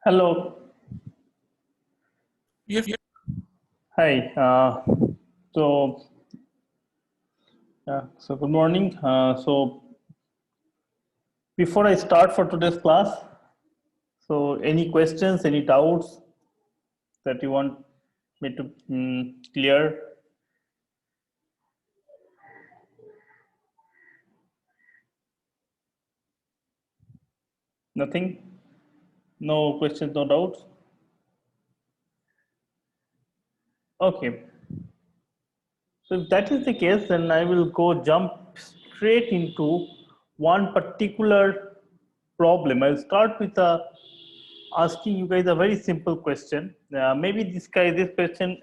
Hello. Yes. Hi. So, so good morning. So, before I start for today's class, so any questions, any doubts that you want me to clear? Nothing? No questions, no doubts? Okay. So if that is the case, then I will go jump straight into one particular problem. I'll start with asking you guys a very simple question. Maybe this question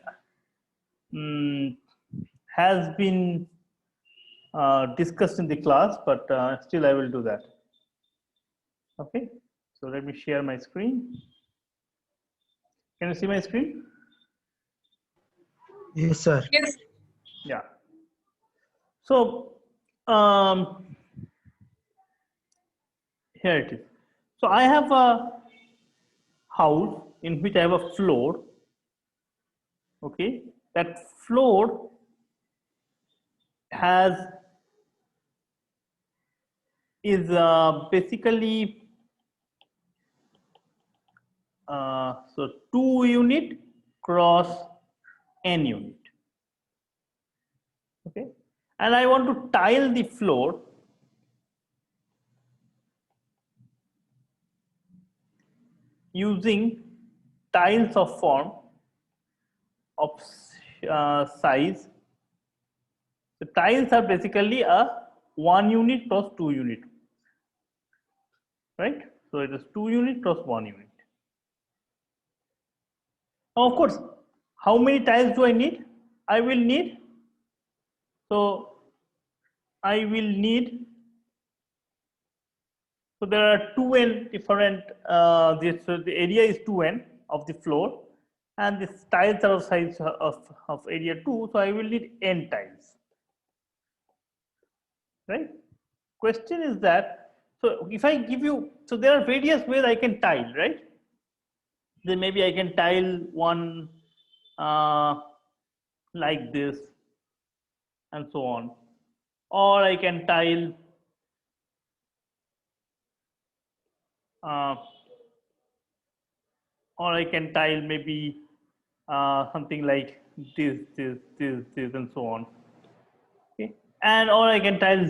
has been discussed in the class, but still I will do that. Okay, so let me share my screen. Can you see my screen? Yes, sir. Yes. Yeah. So here it is. So I have a house in which I have a floor. Okay, that floor has is basically so 2 unit cross n unit. Okay, and I want to tile the floor using tiles of form of size. The tiles are basically a 1 unit cross 2 unit, right? So it is 2 unit cross 1 unit. Now, of course, how many tiles do I need? I will need, so I will need, so there are 2n different, so the area is 2n of the floor, and the tiles are of size of area 2, so I will need n tiles, right? Question is that, so if I give you, so there are various ways I can tile, right? Then maybe I can tile one like this and so on, or I can tile uh, or I can tile maybe something like this, and so on. Okay, and or I can tile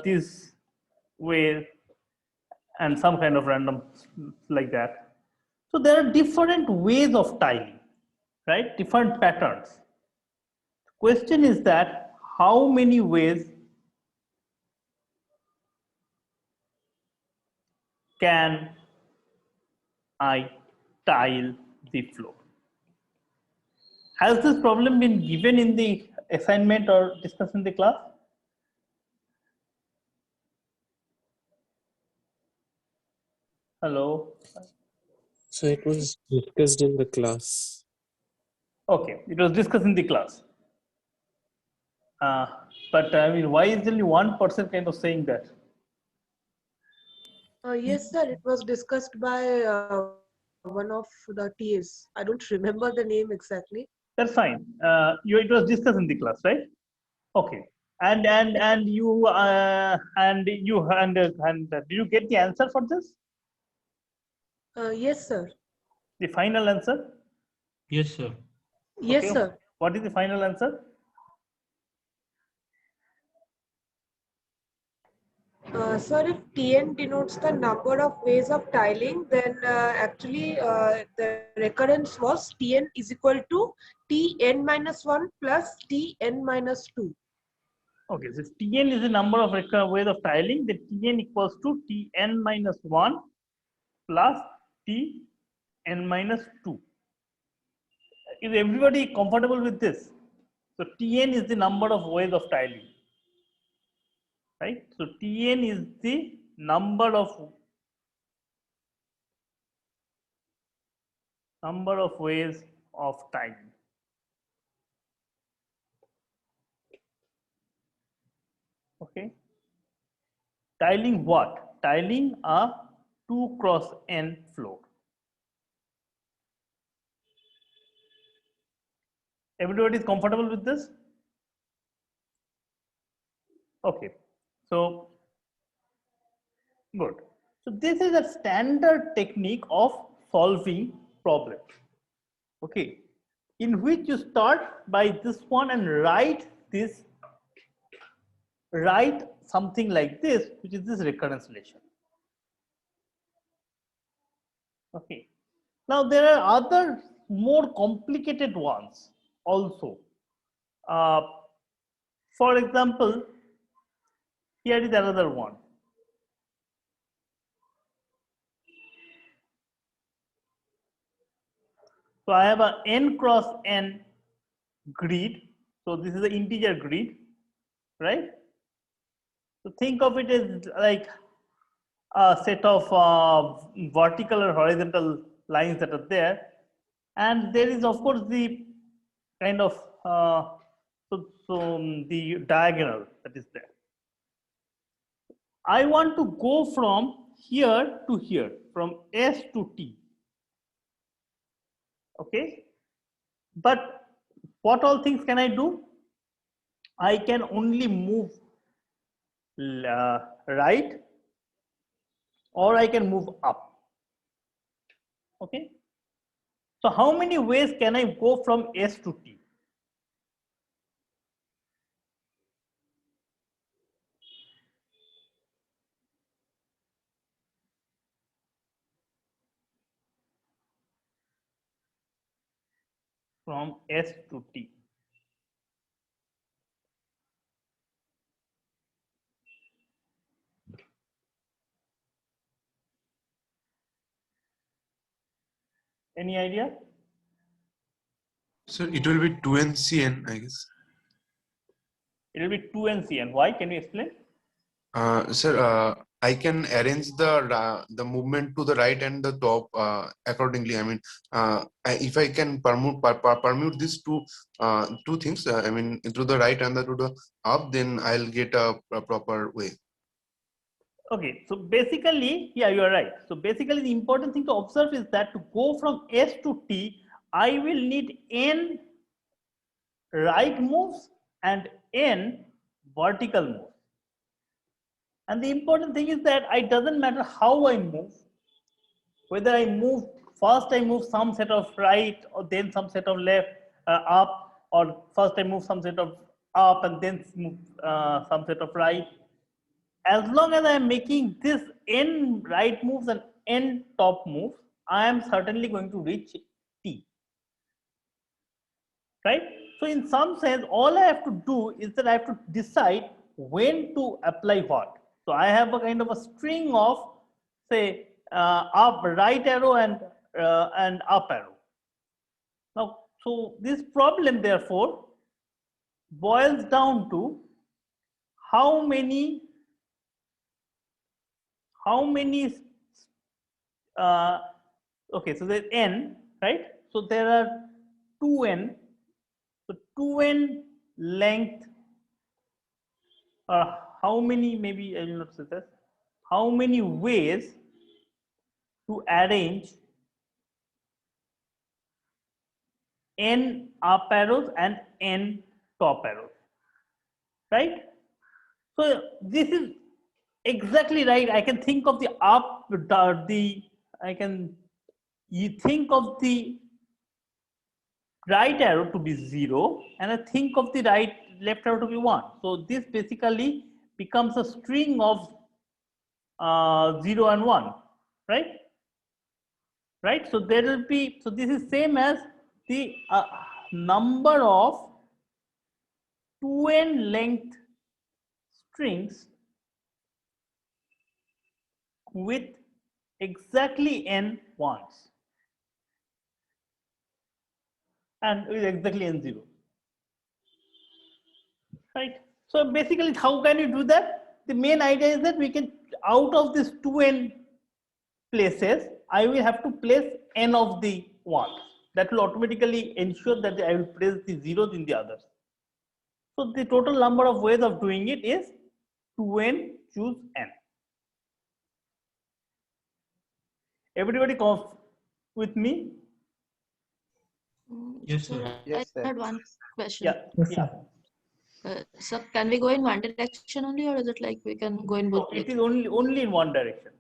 this way and some kind of random like that. So there are different ways of tiling, right? Different patterns. Question is that how many ways can I tile the floor? Has this problem been given in the assignment or discussed in the class? Hello. So it was discussed in the class. Okay, it was discussed in the class. But I mean, why is only one person kind of saying that? Yes, sir. It was discussed by one of the TAs. I don't remember the name exactly. That's fine. It was discussed in the class, right? Okay. And you did you get the answer for this? Yes, sir. The final answer? Yes, sir. Yes, Okay. sir. What is the final answer? Sir, if Tn denotes the number of ways of tiling, then actually the recurrence was Tn is equal to Tn minus 1 plus Tn minus 2. Okay, so Tn is the number of ways of tiling. The Tn equals to Tn minus 1 plus Tn minus 2. Is everybody comfortable with this? So Tn is the number of ways of tiling, right? So Tn is the number of ways of tiling. Okay. Tiling what? Tiling a 2 cross n floor. Everybody is comfortable with this? Okay, so good. So this is a standard technique of solving problems. Okay, in which you start by this one and write something like this, which is this recurrence relation. Okay. Now there are other more complicated ones also. Uh, for example, here is another one. So I have a n cross n grid. So this is an integer grid, right? So think of it as like a set of vertical or horizontal lines that are there, and there is of course the kind of the diagonal that is there. I want to go from here to here, from S to T. Okay, but what all things can I do? I can only move right, or I can move up. Okay, so how many ways can I go from S to T? From S to T. Any idea? So it will be 2NCN, I guess. It will be 2NCN. Why? Can you explain? Sir, I can arrange the movement to the right and the top accordingly. I mean, if I can permute these two things, I mean, to the right and to the up, then I'll get a proper way. Okay, so basically, yeah, you are right. So basically, the important thing to observe is that to go from S to T, I will need n right moves and n vertical moves. And the important thing is that it doesn't matter how I move, whether I move first, I move some set of right, or then some set of left up, or first I move some set of up and then move some set of right. As long as I am making this n right moves and n top moves, I am certainly going to reach T. Right? So in some sense, all I have to do is that I have to decide when to apply what. So I have a kind of a string of, say, up right arrow and up arrow. Now, so this problem therefore boils down to how many okay, so there's n, right? So there are 2n. So 2n length, how many, maybe I will not say that, how many ways to arrange n up arrows and n top arrows, right? So this is exactly right. I can think of the up, I can think of the right arrow to be 0, and I think of the left arrow to be 1. So this basically becomes a string of 0 and 1, right? Right. So there will be, so this is same as the number of 2n length strings with exactly n ones and with exactly n 0, right? So basically, how can you do that? The main idea is that we can, out of this 2n places, I will have to place n of the ones. That will automatically ensure that I will place the zeros in the others. So the total number of ways of doing it is 2n choose n. Everybody come with me? Yes, Sir, sir. I Yes, sir. had one question. Yeah, yeah. So can we go in one direction only, or is it like we can go in both It is directions? only in one direction.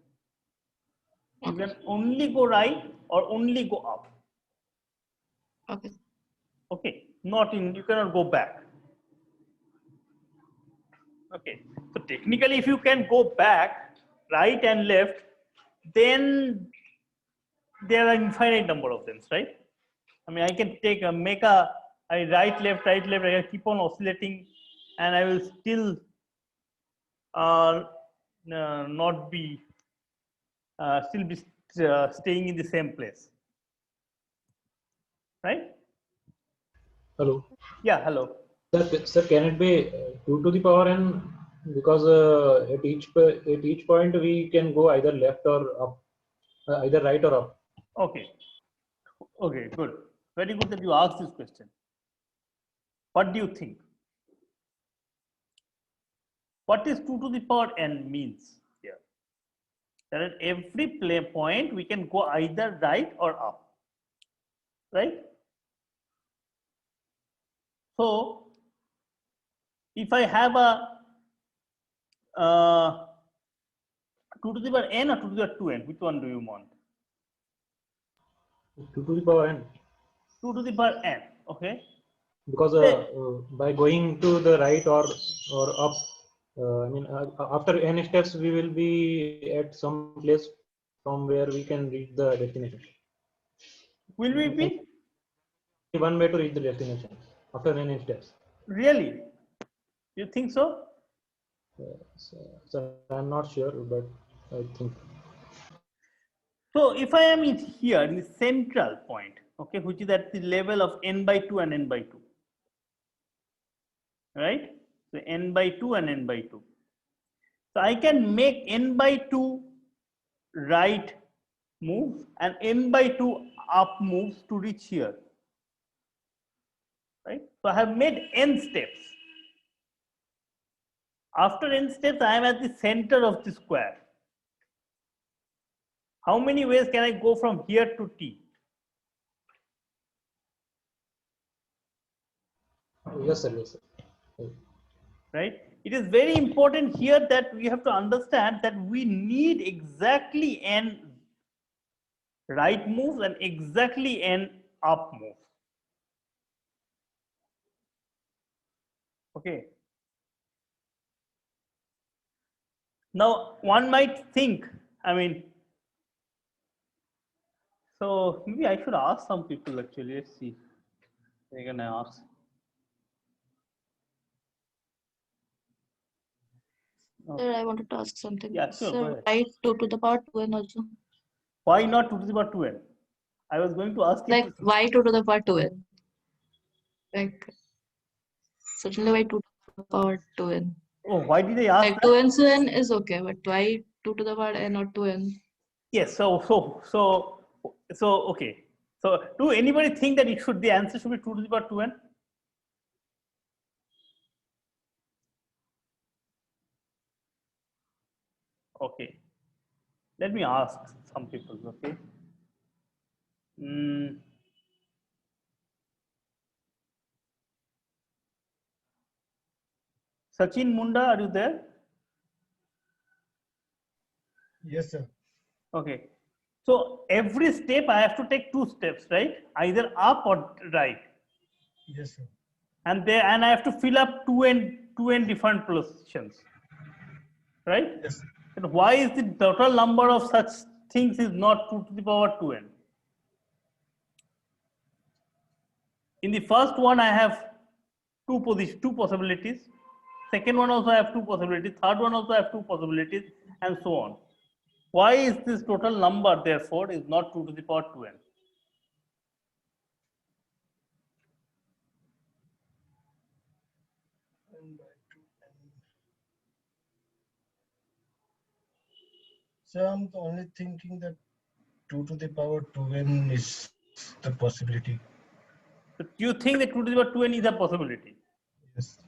You Okay. can only go right or only go up. Okay. Okay, not in, you cannot go back. Okay, so technically if you can go back, right and left, then there are infinite number of them, right? I mean, I can take a, make a, right, left, I can keep on oscillating and I will still not be, still be staying in the same place, right? Hello. Yeah, hello. Sir, can it be 2 to the power n? Because at each point we can go either left or up, either right or up. Okay, okay, good. Very good that you asked this question. What do you think? What is 2 to the power n means here? That at every play point we can go either right or up, right? So if I have a 2 to the power n or 2 to the power 2n, which one do you want? 2 to the power n. 2 to the power n, okay? Because by going to the right or up, I mean after n steps we will be at some place from where we can reach the destination. Will we be? One way to reach the destination after n steps. Really? You think so? So I'm not sure, but I think. So if I am in here in the central point, okay, which is at the level of n by 2 and n by 2, right? So n by 2 and n by 2. So I can make n by 2 right moves and n by 2 up moves to reach here, right? So I have made n steps. After n steps, I am at the center of the square. How many ways can I go from here to t? Yes, sir. Yes, sir. Right? It is very important here that we have to understand that we need exactly n right moves and exactly n up moves. Okay. Now one might think, I mean, so maybe I should ask some people actually. Let's see. They're gonna ask. Sir, I wanted to ask something. Yeah, sure, go Sir, ahead. why 2 to the power 2n also? Why not 2 to the power 2n? I was going to ask you. Like, why 2 to the power 2n? Like, certainly why 2 to the power 2n? Oh, why did I ask Like, that? 2n to n is okay, but why 2 to the power n or 2n? Yes. So okay. So do anybody think that it should, the answer should be 2 to the power 2n? Okay. Let me ask some people. Okay. Sachin Munda, are you there? Yes, sir. Okay. So every step I have to take 2 steps, right? Either up or right. Yes, sir. And I have to fill up 2n different positions, right? Yes. And why is the total number of such things is not 2 to the power 2n? In the first one, I have two possibilities. Second one also I have 2 possibilities. Third one also I have 2 possibilities, and so on. Why is this total number therefore is not 2 to the power 2n? So I'm only thinking that 2 to the power 2n is the possibility. So do you think that 2 to the power 2n is a possibility? Yes.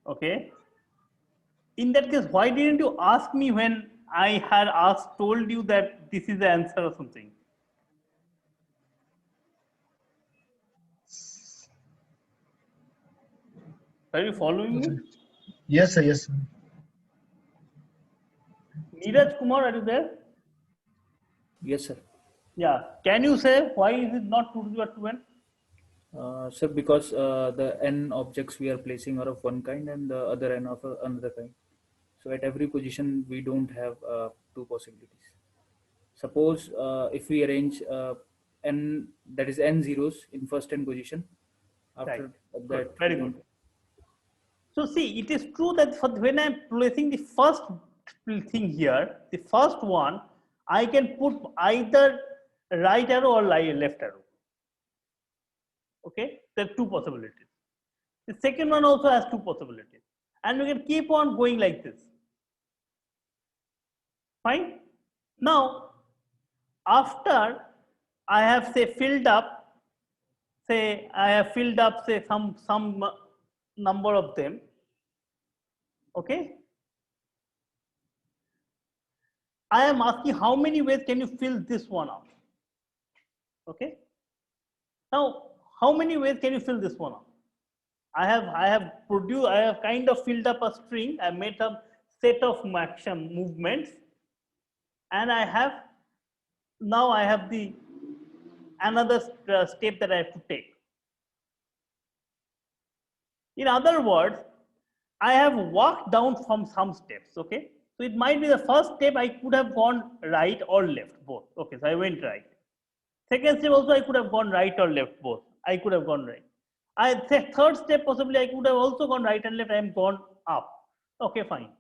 Okay. In that case, why didn't you ask me when I had told you that this is the answer or something? Are you following me? Yes, sir. Yes, sir. Neeraj Kumar, are you there? Yes, sir. Yeah. Can you say why is it not 2 to the power 2n? Sir, because the n objects we are placing are of one kind and the other n of another kind. So at every position, we don't have two possibilities. Suppose if we arrange n, that is n zeros in first n position, after Right. that, Good. Very we good. don't- So see, it is true that when I'm placing the first thing here, the first one, I can put either right arrow or left arrow. Okay, there are two possibilities. The second one also has two possibilities. And we can keep on going like this. Fine. Now, after I have say filled up, say I have filled up say some number of them. Okay. I am asking how many ways can you fill this one up? Okay. Now, how many ways can you fill this one up? I have kind of filled up a string. I made a set of action movements, and I have the another step that I have to take. In other words, I have walked down from some steps. Okay, so it might be the first step I could have gone right or left, both. Okay, so I went right. Second step also I could have gone right or left, both. I could have gone right. I say third step possibly I could have also gone right and left. I am gone up. Okay, fine.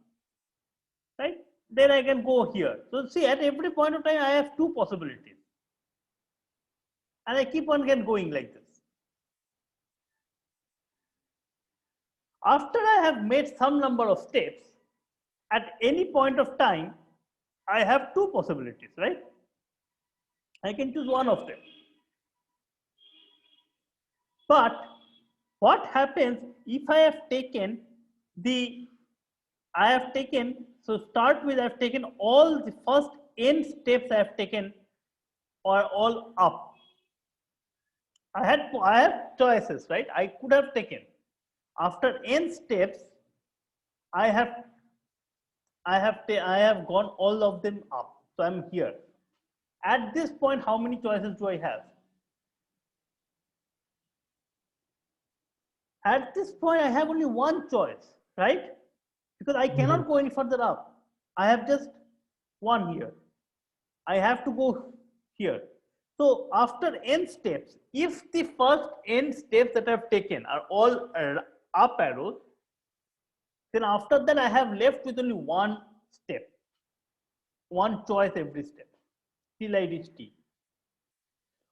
Right? Then I can go here. So see, at every point of time I have two possibilities, and I keep on going like this. After I have made some number of steps, at any point of time I have two possibilities, right? I can choose one of them. But what happens if I have taken so start with I have taken all the first n steps I have taken are all up. I have choices, right? I could have taken after n steps. I have gone all of them up. So I'm here. At this point, how many choices do I have? At this point, I have only one choice, right? Because I cannot go any further up. I have just one here. I have to go here. So after n steps, if the first n steps that I've taken are all up arrows, then after that I have left with only one step, one choice every step, till I reach T.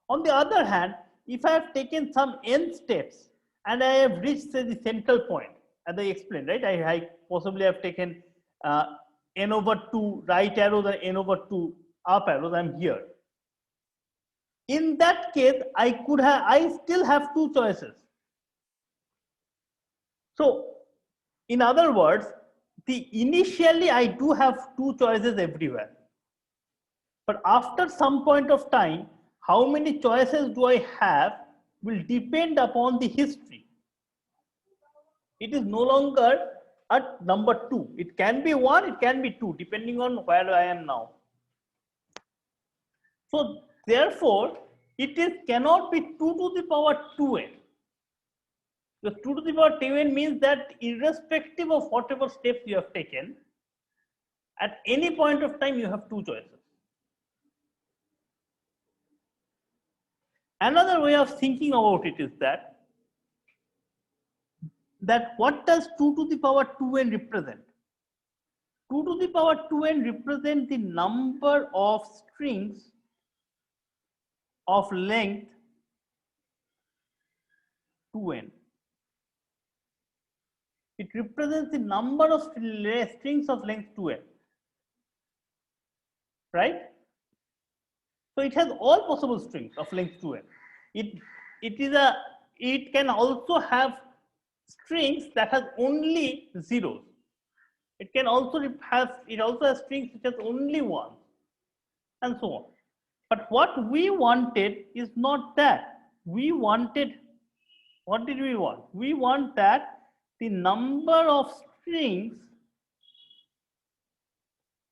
On the other hand, if I have taken some n steps and I have reached say, the central point, as I explained, right? I possibly have taken n over 2 right arrows and n over 2 up arrows. I'm here. In that case, I still have two choices. So, in other words, initially I do have two choices everywhere. But after some point of time, how many choices do I have will depend upon the history. It is no longer at number 2. It can be 1, it can be 2, depending on where I am now. So therefore, cannot be 2 to the power 2n. The 2 to the power 2n means that irrespective of whatever steps you have taken, at any point of time you have two choices. Another way of thinking about it is that what does 2 to the power 2n represent? 2 to the power 2n represent the number of strings of length 2n. It represents the number of strings of length 2n. Right? So it has all possible strings of length 2n. It can also have strings that has only zeros. It also has strings which has only one, and so on. But what we wanted is not that. What did we want? We want that the number of strings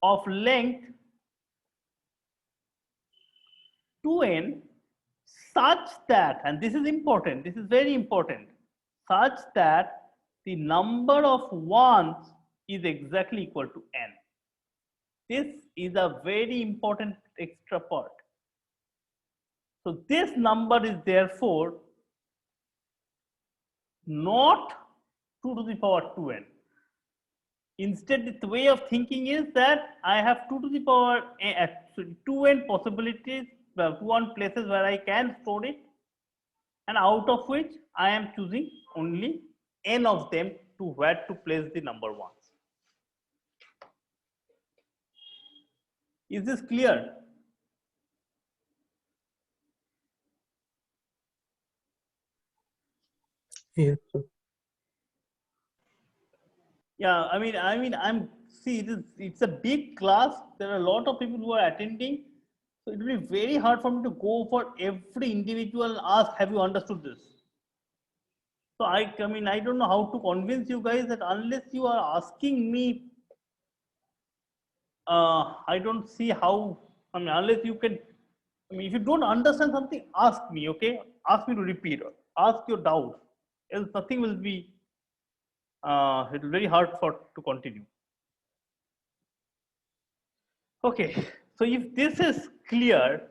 of length 2n such that, and this is important, this is very important, such that the number of ones is exactly equal to n. This is a very important extra part. So this number is therefore not 2 to the power 2n. Instead, the way of thinking is that I have 2 to the power 2n possibilities, 2n places where I can store it, and out of which I am choosing only n of them to where to place the number ones. Is this clear? Yes, sir. Yeah, I'm see it's a big class. There are a lot of people who are attending, so it will be very hard for me to go for every individual and ask, have you understood this? So I don't know how to convince you guys that unless you are asking me, I don't see how. Unless you can. If you don't understand something, ask me. Okay, ask me to repeat. Ask your doubt. Else nothing will be. It will be very hard to continue. Okay, so if this is clear,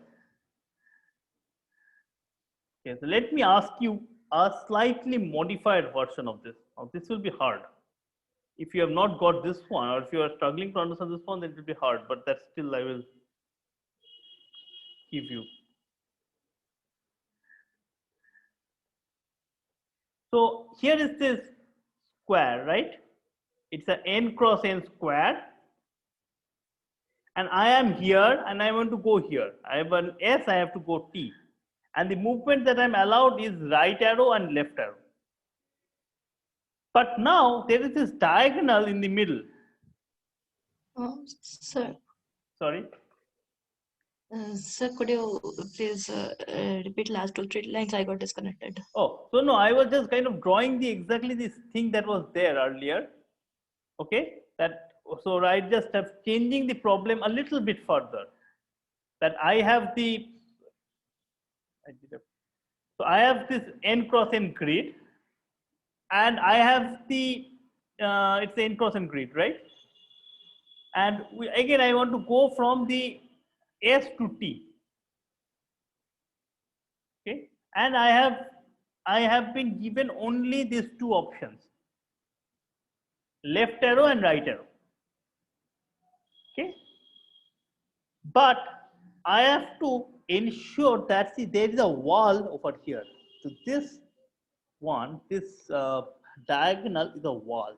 okay, so let me ask you a slightly modified version of this. Now, this will be hard. If you have not got this one, or if you are struggling to understand this one, then it will be hard, but that still I will give you. So here is this square, right? It's a n cross n square. And I am here and I want to go here. I have an S, I have to go T. And the movement that I'm allowed is right arrow and left arrow. But now there is this diagonal in the middle. Sir, Sorry. sir, could you please repeat last 2-3 lines? I got disconnected. Oh, so no, I was just kind of drawing exactly this thing that was there earlier. Okay, so I just have changing the problem a little bit further. That I have so I have this n cross n grid, and I have the it's the n cross n grid, right? And again, I want to go from the S to T. Okay, and I have been given only these two options, left arrow and right arrow. Okay, but I have to ensure that there is a wall over here. So this diagonal is a wall.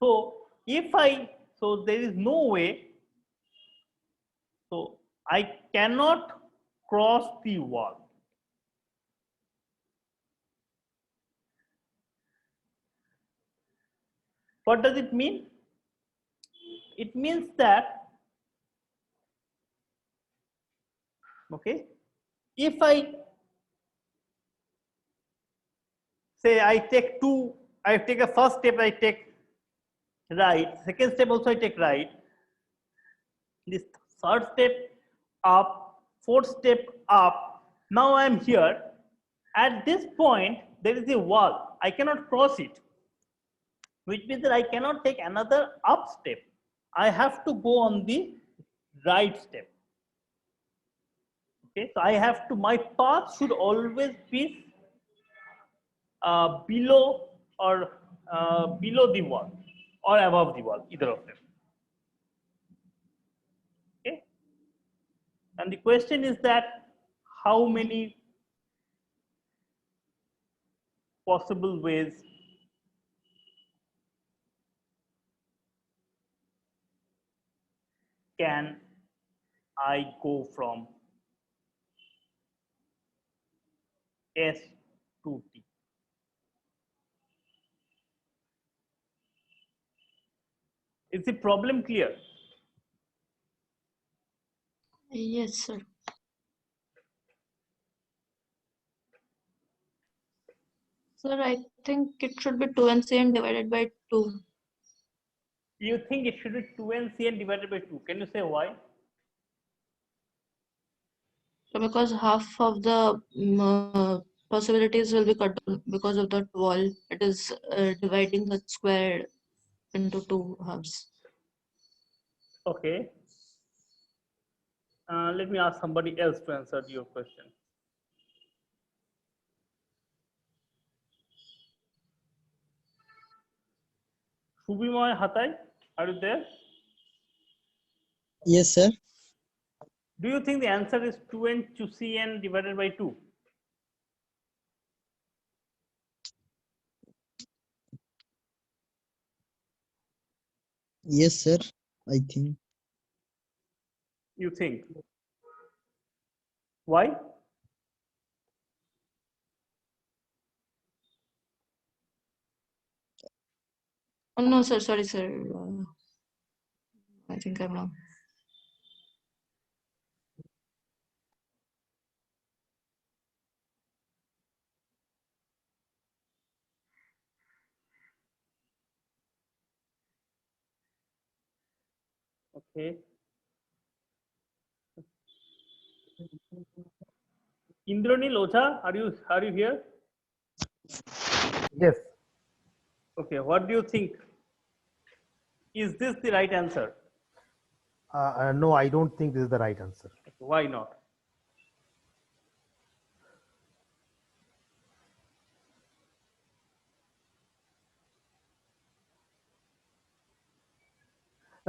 So so there is no way. So I cannot cross the wall. What does it mean? It means that, okay, if I say I take a first step, I take right, second step also I take right, this third step up, fourth step up, now I am here. At this point, there is a wall, I cannot cross it, which means that I cannot take another up step. I have to go on the right step. Okay, so I have to, my path should always be below the wall or above the wall, either of them. Okay, and the question is that how many possible ways can I go from S to T? Is the problem clear? Yes, sir. Sir, I think it should be 2NCN divided by 2. You think it should be 2NCN divided by 2. Can you say why? So because half of the possibilities will be cut down because of that wall. It is dividing the square into 2 halves. Okay. Let me ask somebody else to answer your question. Shubhimoy Hatai, are you there? Yes, sir. Do you think the answer is 2N divided by 2? Yes, sir. I think. You think? Why? Oh no, sir. Sorry, sir. I think I'm wrong. Okay. Indranil Ocha, are you here? Yes. Okay. What do you think? Is this the right answer? No, I don't think this is the right answer. Why not?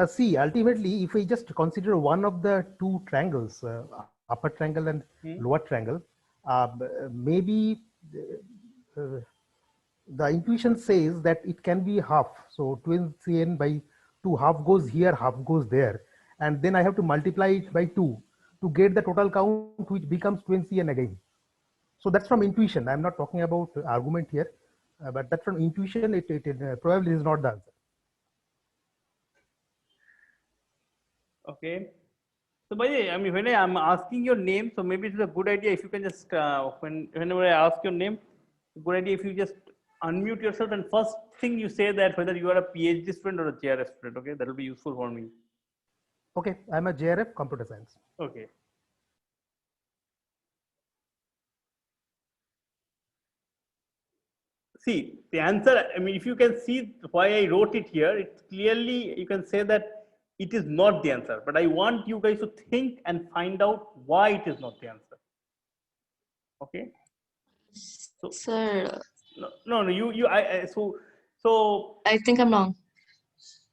See, ultimately, if we just consider one of the two triangles, upper triangle and lower triangle, maybe the intuition says that it can be half. So 2NCN by 2, half goes here, half goes there. And then I have to multiply it by 2 to get the total count, which becomes 2NCN again. So that's from intuition. I'm not talking about argument here, but that's from intuition. It probably is not the answer. Okay. So by the way, I mean, when I'm asking your name, so maybe it's a good idea if you can just, whenever I ask your name, good idea if you just unmute yourself and first thing you say that whether you are a PhD student or a JRF student, okay? That will be useful for me. Okay, I'm a JRF computer science. Okay. See, the answer, I mean, if you can see why I wrote it here, it's clearly, you can say that it is not the answer, but I want you guys to think and find out why it is not the answer. Okay. So, Sir, no, so I think I'm wrong.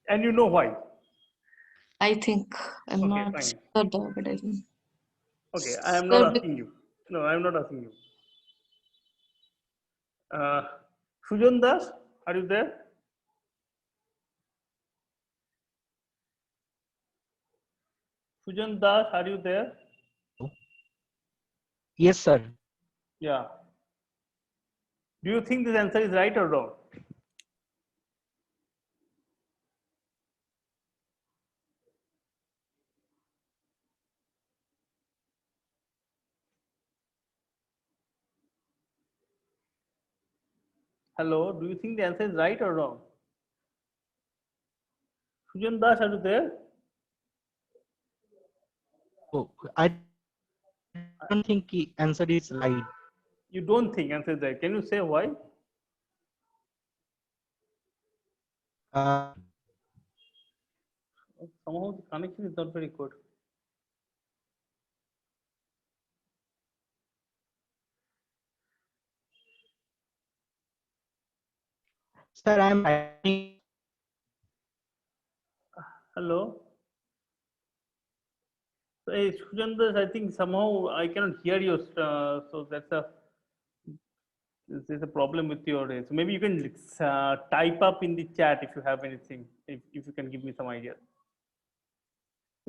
and you know why? I think I'm Okay, not fine. sure, but I think. Okay, I am Sir, not asking you. No, I am not asking you. Sujan Das, are you there? Sujan Das, are you there? Yes, sir. Yeah. Do you think this answer is right or wrong? Hello, do you think the answer is right or wrong? Sujan Das, are you there? Oh, I don't think the answer is right. You don't think answer is right. Can you say why? Somehow the connection is not very good. Sir, I'm writing. Hello. Hey, Sujandas, I think somehow I cannot hear you. So there's a problem with your. So maybe you can type up in the chat if you have anything. If you can give me some idea.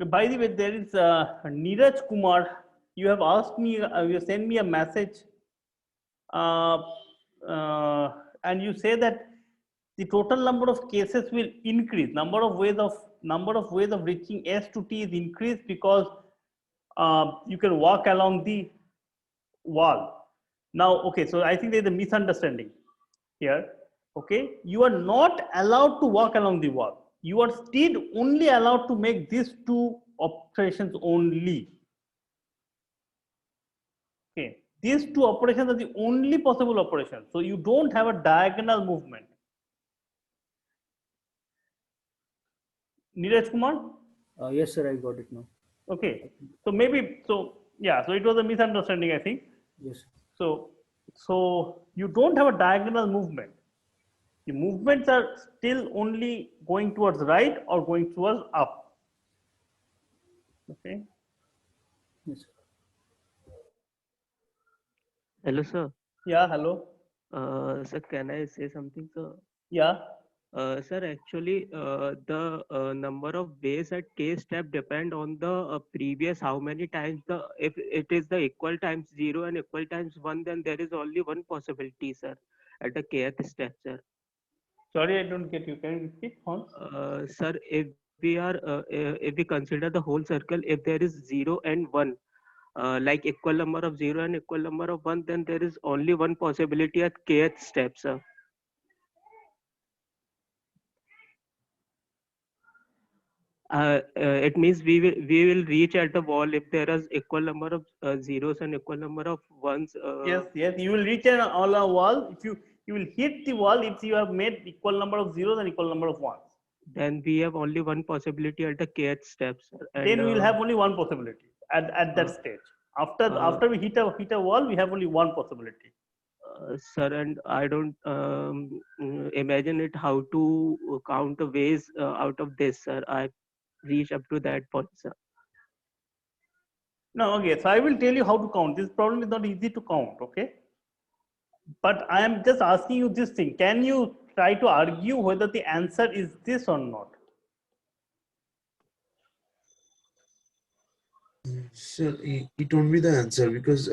By the way, there is Neeraj Kumar. You have asked me. You sent me a message, and you say that the total number of cases will increase. Number of ways of reaching S to T is increased because you can walk along the wall. Now, okay, so I think there's a misunderstanding. here, okay, you are not allowed to walk along the wall. You are still only allowed to make these two operations only. Okay, these two operations are the only possible operations. So you don't have a diagonal movement. Neeraj Kumar? Yes, sir, I got it now. Okay, so maybe, so yeah, so it was a misunderstanding, I think. Yes. So you don't have a diagonal movement. The movements are still only going towards right or going towards up. Okay. Yes. Hello, sir. Yeah, hello. Sir, can I say something, sir? Yeah. Sir, actually, the number of ways at k step depend on the previous how many times the if it is the equal times 0 and equal times 1, then there is only one possibility, sir, at the kth step, sir. Sorry, I don't get you. Can you repeat once? Sir, if we consider the whole circle, if there is 0 and 1, like equal number of 0 and equal number of 1, then there is only one possibility at kth step, sir. It means we will reach at the wall if there is equal number of zeros and equal number of ones. Yes, yes. You will reach an all a wall if you will hit the wall if you have made equal number of zeros and equal number of ones. Then we have only one possibility at the kth steps. And, then we will have only one possibility at that stage. After we hit a wall, we have only one possibility. Sir, and I don't imagine it how to count the ways out of this, sir. I reach up to that point, sir. No, okay. So I will tell you how to count. This problem is not easy to count, okay? But I am just asking you this thing. Can you try to argue whether the answer is this or not? Sir, it won't be the answer because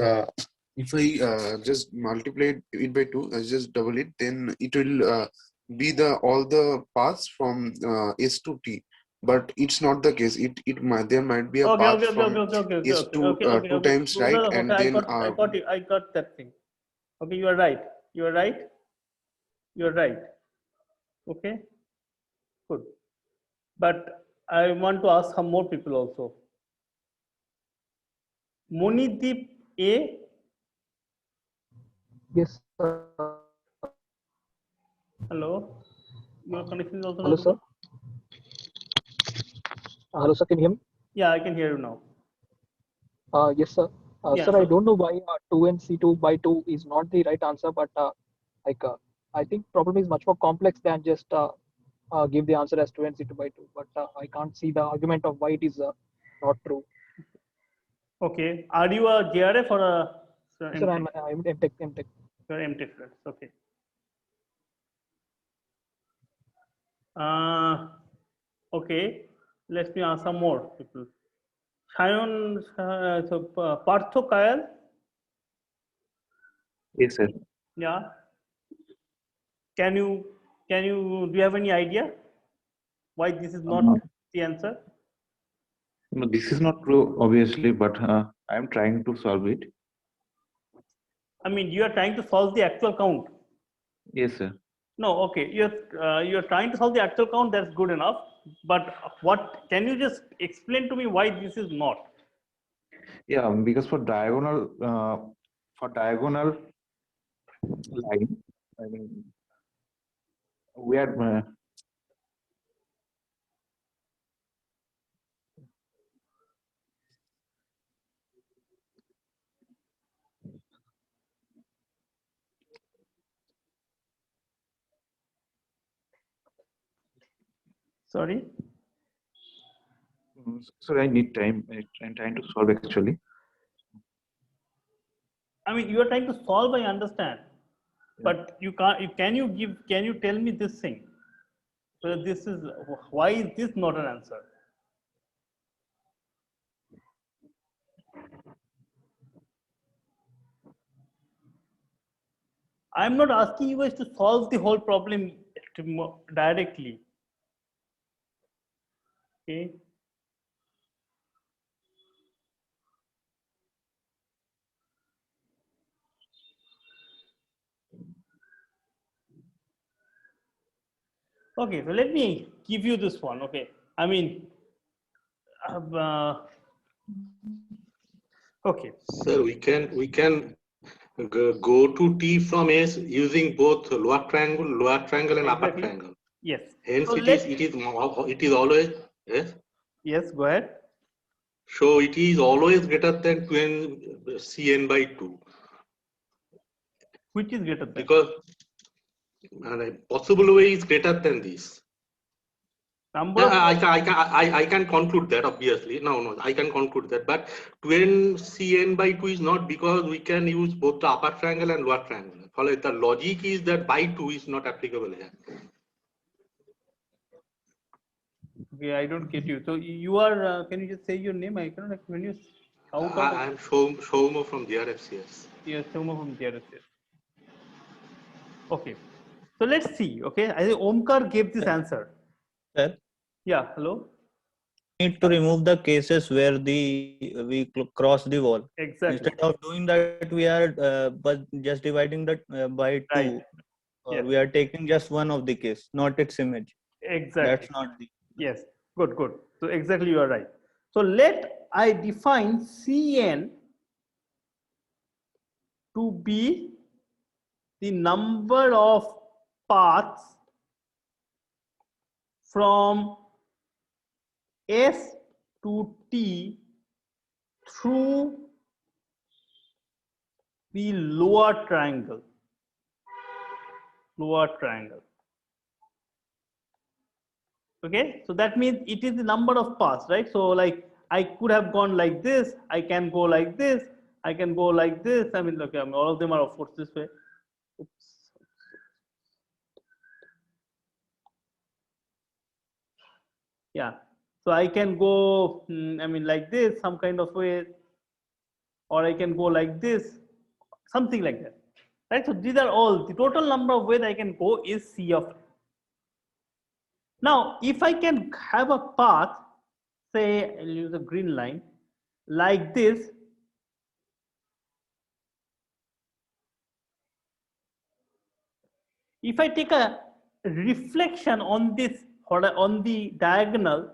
if I just multiply it by 2, just double it, then it will be all the paths from S to T. But it's not the case. There might be a path from S to 2 times right, and then I got that thing. Okay, you are right. You are right. You are right. Okay, good. But I want to ask some more people also. Monideep A. Yes. Hello. Your connection is also Hello, not sir. good. Hello, sir. Can you hear me? Yeah, I can hear you now. Yes, sir. Yeah, sir, so, I don't know why 2 and C2 by 2 is not the right answer, but I think problem is much more complex than just give the answer as 2 and C2 by 2. But I can't see the argument of why it is not true. okay. Are you a JRF or a Sir, I'm MTech. You're MTech students. Okay. Okay. Let me ask some more people. Shayon, Partho Kayal. Yes, sir. Yeah. Do you have any idea why this is not the answer? No, this is not true, obviously, but I am trying to solve it. I mean, you are trying to solve the actual count. Yes, sir. No, okay. You're trying to solve the actual count. That's good enough. But what can you just explain to me why this is not? Yeah, because for diagonal line, I mean, we are Sorry. so I need time. I'm trying to solve actually. I mean, you are trying to solve. I understand, but you can't. Can you tell me this thing? So this is why is this not an answer? I'm not asking you guys to solve the whole problem directly. Okay. Okay, so let me give you this one. Okay, I mean, okay. Sir, we can go to T from S using both lower triangle and upper Exactly. triangle. Yes. Hence, So it is always yes. Yes, go ahead. So it is always greater than 2n Cn by 2. Which is greater than? Because a possible way is greater than this. Number of I can conclude that obviously. No, I can conclude that. But 2n Cn by 2 is not because we can use both the upper triangle and lower triangle. Follow the logic is that by 2 is not applicable here. Okay, I don't get you. So you are. Can you just say your name? I cannot. When you out I am Shaumo from JRFCS. Yes, Shaumo from JRFCS. Okay, so let's see. Okay, I think Omkar gave this answer. Sir, Yeah. Hello. need to remove the cases where we cross the wall. Exactly. Instead of doing that, we are but just dividing that by 2. Right. Or Yes. we are taking just one of the case, not its image. Exactly. That's not the. Yes. Good. Good. So exactly you are right. So let I define Cn to be the number of paths from S to T through the lower triangle. Okay, so that means it is the number of paths, right? So like I could have gone like this, I can go like this, I can go like this. I mean, okay, all of them are of course this way. Oops. Yeah, so I can go, I mean, like this, some kind of way, or I can go like this, something like that, right? So these are all the total number of ways I can go is C of. Now, if I can have a path, say, I'll use a green line like this, if I take a reflection on this or on the diagonal,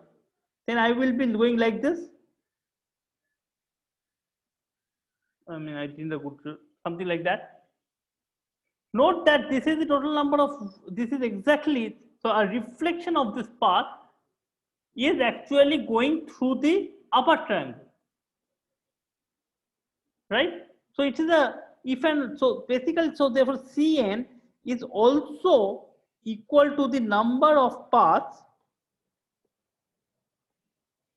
then I will be going like this. I mean, I think the good something like that. Note that this is the total number of, this is exactly, so a reflection of this path is actually going through the upper triangle, right? So it is a, if and so basically, so therefore Cn is also equal to the number of paths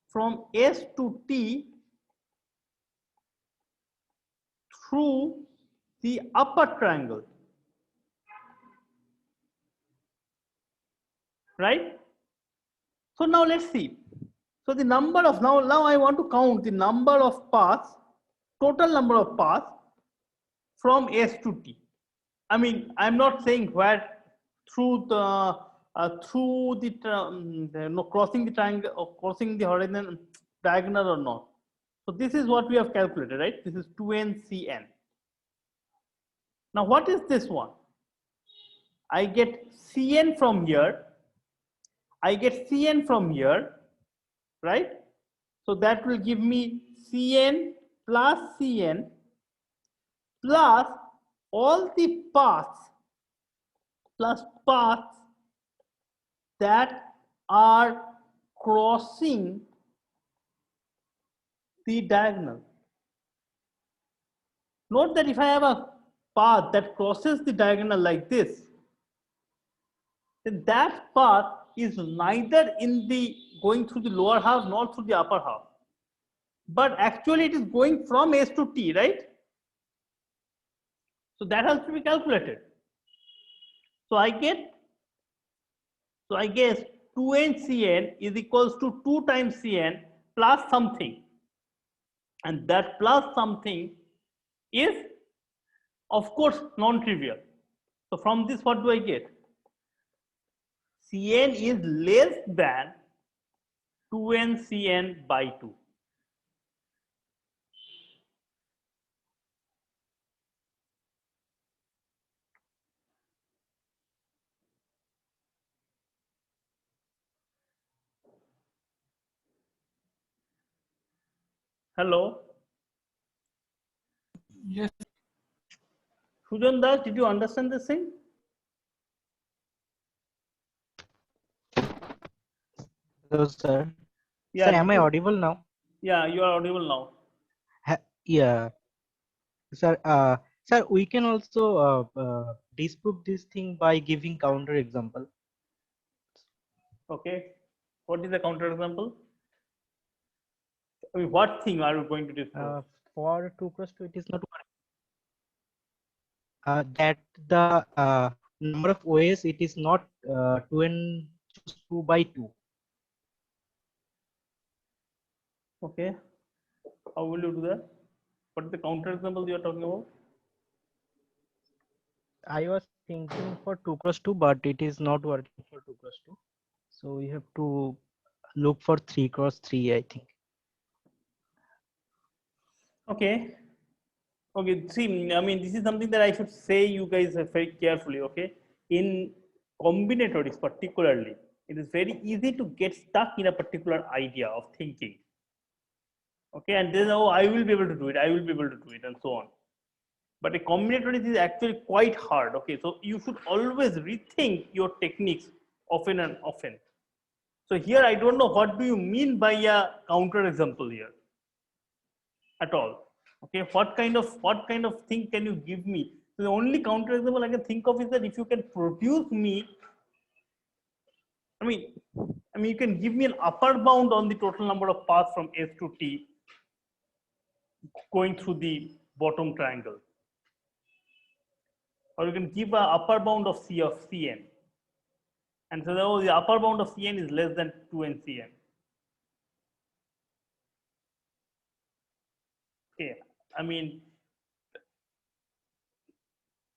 from S to T through the upper triangle, right? So now let's see. So the number of, now I want to count the number of paths, total number of paths from S to T. I mean, I'm not saying where through the no, crossing the triangle or crossing the horizon diagonal or not. So this is what we have calculated, right? This is 2nCn. Now what is this one? I get Cn from here. I get Cn from here, right? So that will give me Cn plus Cn plus all the paths plus paths that are crossing the diagonal. Note that if I have a path that crosses the diagonal like this, then that path is neither in the going through the lower half nor through the upper half, but actually it is going from S to T, right? So that has to be calculated. So I guess 2nCn is equals to 2 times Cn plus something, and that plus something is of course non-trivial. So from this what do I get? Cn is less than 2nCn by 2. Hello. Yes. Sujan Das, did you understand this thing? Hello, sir. Yeah. Sir, Did am I you? audible now? Yeah, you are audible now. Yeah, sir. Sir, we can also disprove this thing by giving counter example. Okay. What is the counter example? I mean, what thing are you going to disprove? For 2 cross 2, it is not that the number of ways it is not 2n choose 2 by 2. Okay. How will you do that? What is the counter example you are talking about? I was thinking for 2 cross 2, but it is not working for 2 cross 2. So we have to look for 3 cross 3, I think. Okay. Okay. See, I mean, this is something that I should say you guys very carefully. Okay. In combinatories, particularly, it is very easy to get stuck in a particular idea of thinking. Okay. And then, oh, I will be able to do it. I will be able to do it, and so on. But a combinatorics is actually quite hard. Okay. So you should always rethink your techniques often and often. So here, I don't know what do you mean by a counter example here at all. Okay, what kind of thing can you give me? So the only counter example I can think of is that if you can produce me, I mean, you can give me an upper bound on the total number of paths from S to T going through the bottom triangle, or you can give a upper bound of C of Cn, and so the upper bound of Cn is less than 2n Cn. Okay, I mean,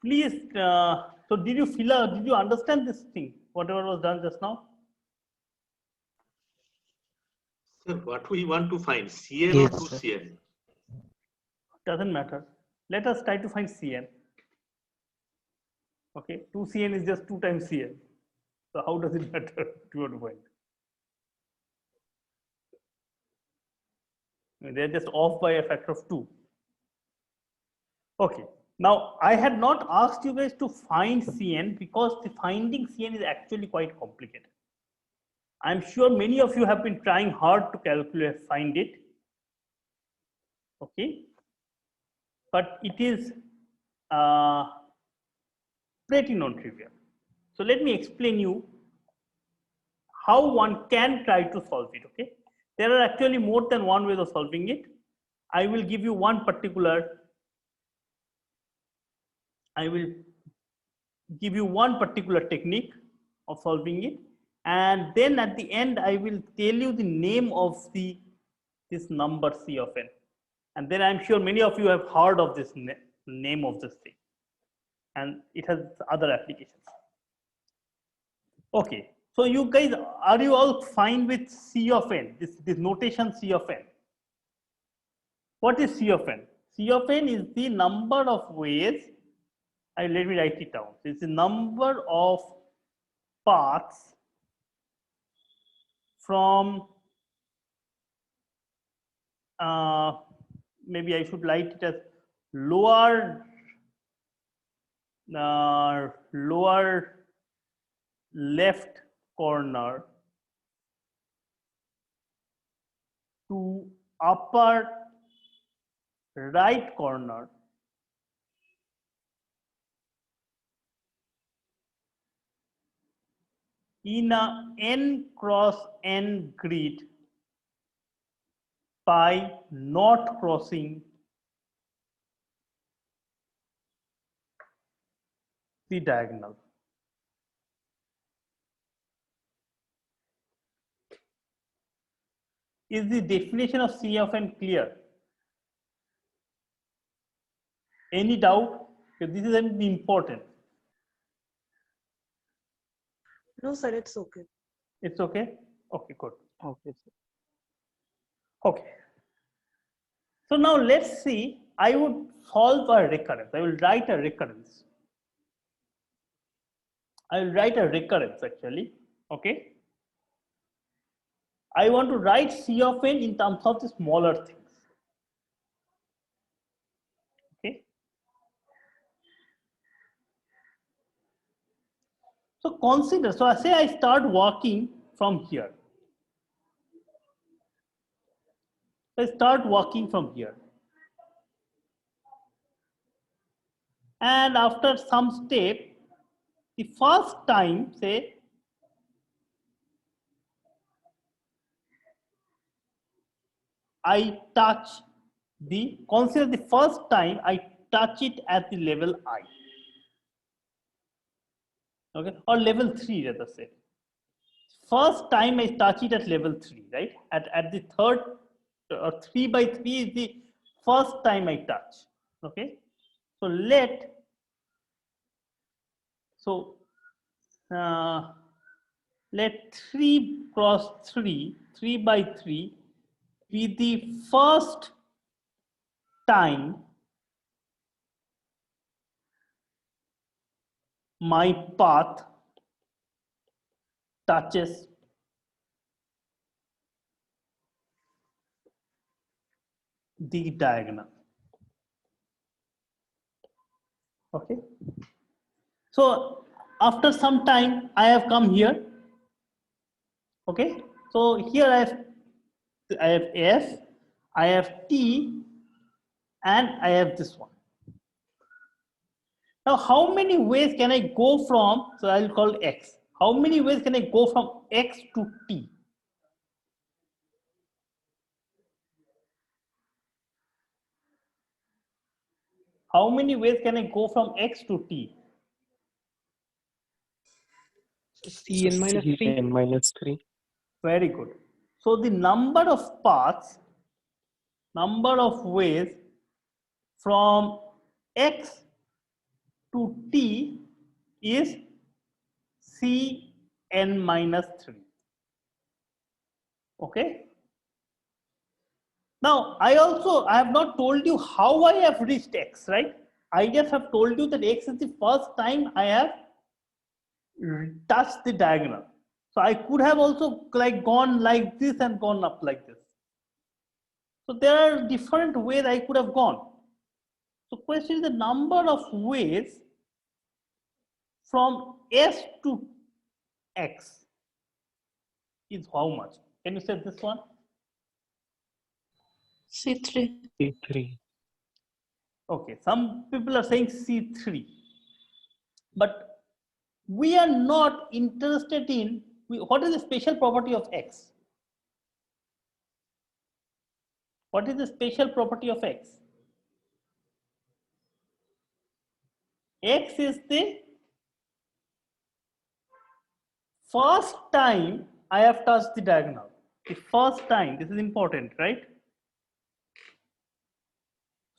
please. So did you did you understand this thing? Whatever was done just now. Sir, what we want to find, Cn Yes, or 2Cn? Doesn't matter. Let us try to find Cn. Okay, 2Cn is just 2 times Cn. So how does it matter to your point? I mean, they're just off by a factor of 2. Okay, now I had not asked you guys to find Cn because the finding Cn is actually quite complicated. I'm sure many of you have been trying hard to calculate, find it. Okay, but it is pretty non-trivial. So let me explain you how one can try to solve it. Okay, there are actually more than one way of solving it. I will give you one particular technique of solving it, and then at the end I will tell you the name of this number C of n, and then I'm sure many of you have heard of this name of this thing, and it has other applications. Okay, so you guys, are you all fine with C of n, this notation C of n? What is C of n? C of n is the number of ways, let me write it down. It's the number of paths from, maybe I should write it as lower left corner to upper right corner in a n cross n grid by not crossing the diagonal. Is the definition of C of n clear? Any doubt? This is important. No, sir, it's okay. It's okay? Okay, good. Okay, sir. Okay. So now let's see, I would solve a recurrence. I will write a recurrence. I will write a recurrence actually. Okay. I want to write C of n in terms of the smaller things. So consider, so I say I start walking from here. I start walking from here. And after some step, the first time, say, I touch consider the first time I touch it at the level I. Okay, or level 3, rather say. First time I touch it at level 3, right? At the third, or 3 by 3 is the first time I touch. Okay, so let 3 cross 3, 3 by 3 be the first time my path touches the diagonal. Okay, so after some time I have come here. Okay, so here I have F, I have T, and I have this one. Now how many ways can I go from, so I'll call X, how many ways can I go from X to T? How many ways can I go from X to T? Cn minus 3. Cn minus 3. Very good. So the number of paths, number of ways from X to T is Cn minus 3. Okay. Now I have not told you how I have reached X, right? I just have told you that X is the first time I have touched the diagonal. So I could have also gone like this and gone up like this. So there are different ways I could have gone. So question is the number of ways from S to X is how much? Can you say this one? C3. C3. Okay, some people are saying C3, but we are not interested in what is the special property of X? What is the special property of X? X is the first time I have touched the diagonal. The first time, this is important, right?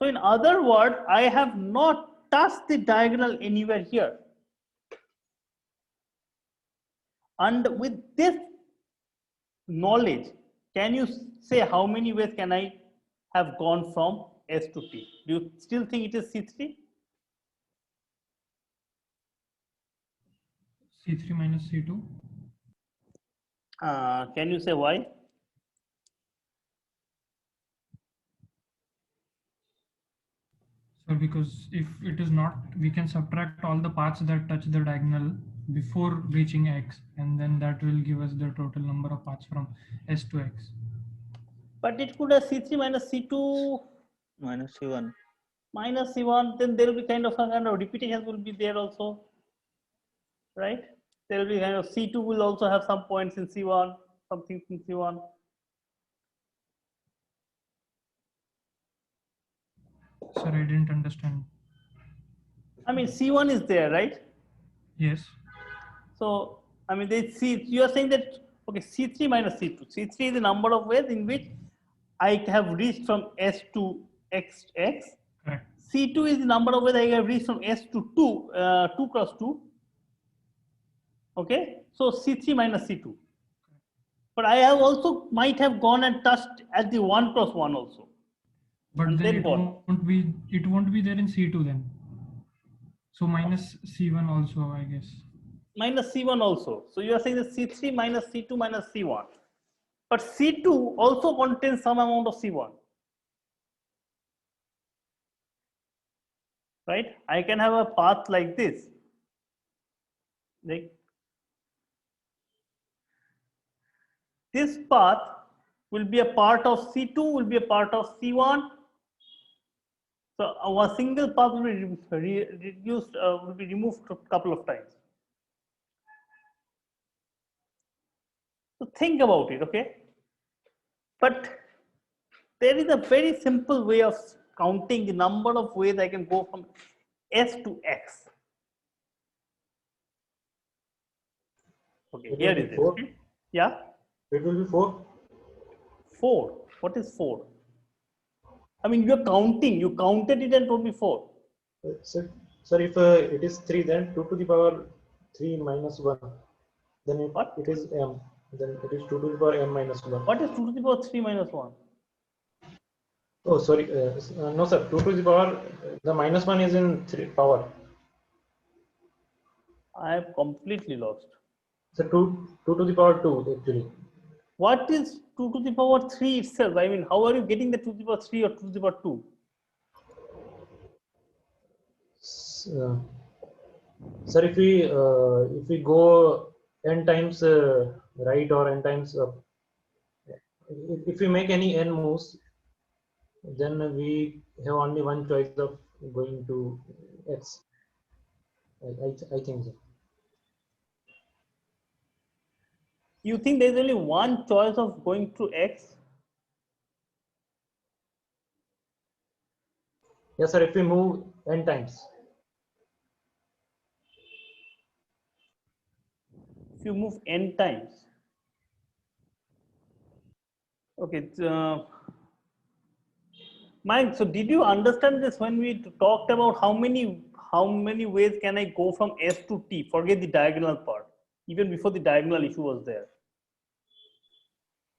So in other words, I have not touched the diagonal anywhere here. And with this knowledge, can you say how many ways can I have gone from S to T? Do you still think it is C3? C3 minus C2. Can you say why? So because if it is not, we can subtract all the paths that touch the diagonal before reaching X, and then that will give us the total number of paths from S to X. But it could have C3 minus C2 minus C1. Minus C1, then there will be kind of repetition will be there also, right? There will be kind of C2 will also have some points in C1, something in C1. Sir, I didn't understand. I mean, C1 is there, right? Yes. So, I mean, you are saying that, okay, C3 minus C2. C3 is the number of ways in which I have reached from S to X. Correct. C2 is the number of ways I have reached from S to 2 cross 2. Okay, so C3 minus C2. But I have also might have gone and touched at the 1 cross 1 also. But then it won't be there in C2 then. So minus C1 also, I guess. Minus C1 also. So you are saying that C3 minus C2 minus C1. But C2 also contains some amount of C1. Right? I can have a path like this. Like this path will be a part of C2, will be a part of C1. So our single path will be reduced, will be removed a couple of times. So think about it, okay? But there is a very simple way of counting the number of ways I can go from S to X. Okay, It here will be is it. 4. Okay? Yeah? It will be 4. 4. What is 4? I mean, you're counting. You counted it and told me 4. Sir, if it is 3, then 2 to the power 3 minus 1. Then it is m. Then it is 2 to the power m minus 1. What is 2 to the power 3 minus 1? Oh, sorry. No, sir. 2 to the power, the minus 1 is in 3 power. I am completely lost. So 2 to the power 2 actually. What is 2 to the power 3 itself? I mean, how are you getting the 2 to the power 3 or 2 to the power 2? Sir, if we go n times right or n times up, if we make any n moves, then we have only one choice of going to x. I think so. You think there is only one choice of going to X? Yes, sir. If we move n times. If you move n times. Okay. Mike, so did you understand this when we talked about how many ways can I go from S to T? Forget the diagonal part. Even before the diagonal issue was there.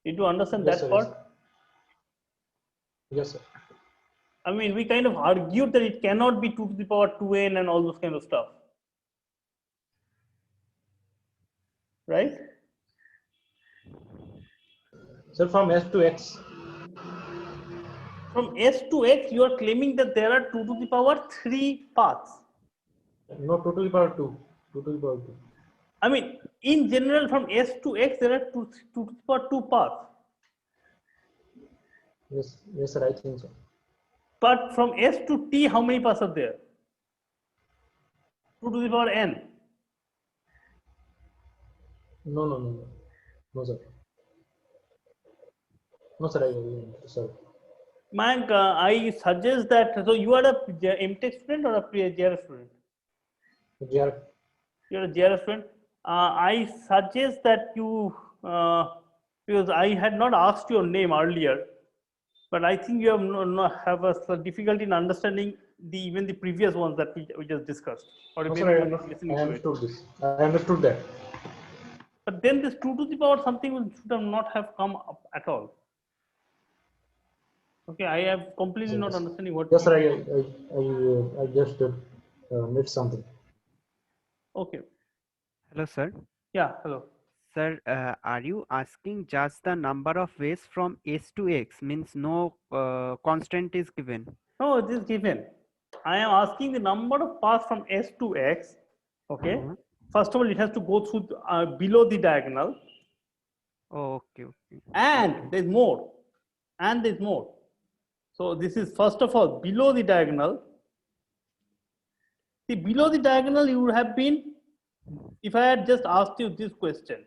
Did you understand Yes, that sir, part? Yes, sir. I mean, we kind of argued that it cannot be 2 to the power 2n and all those kind of stuff. Right? So from S to X. From S to X, you are claiming that there are 2 to the power 3 paths. No, 2 to the power 2. 2 to the power 2. I mean, in general, from S to X, there are 2 to the power 2 paths. Yes, sir, I think so. But from S to T, how many paths are there? 2 to the power n. No, sir. No, sir, sorry. Mayank, I suggest that, so you are a MTech student or a JRF student? JRF. You're a JRF student. I suggest that you, because I had not asked your name earlier, but I think you have a difficulty in understanding even the previous ones that we just discussed. Or No, maybe sir, you're not listening I to it. understood this. I understood that. But then this 2 to the power something should have not have come up at all. Okay, I have completely not understanding what. Yes, sir, I just missed something. Okay. Hello, sir. Yeah, hello. Sir, are you asking just the number of ways from S to X? Means no constant is given. No, it is given. I am asking the number of paths from S to X. Okay. First of all, it has to go through below the diagonal. Oh, okay. And there's more. And there's more. So this is first of all below the diagonal. See, below the diagonal, you would have been, if I had just asked you this question,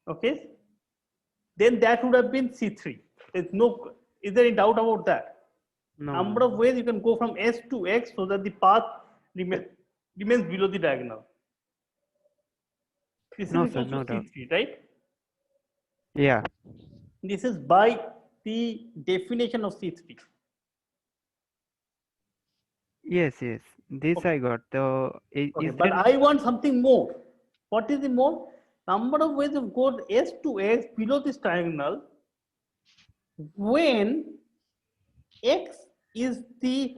okay, then that would have been C3. There's no, is there any doubt about that? No. Number of ways you can go from S to X so that the path remains below the diagonal. This No, is sir, equal to no doubt. C3, right? Yeah. This is by the definition of C3. Yes. This Okay. I got. Okay, but I want something more. What is the more? Number of ways of go S to X below this diagonal when X is the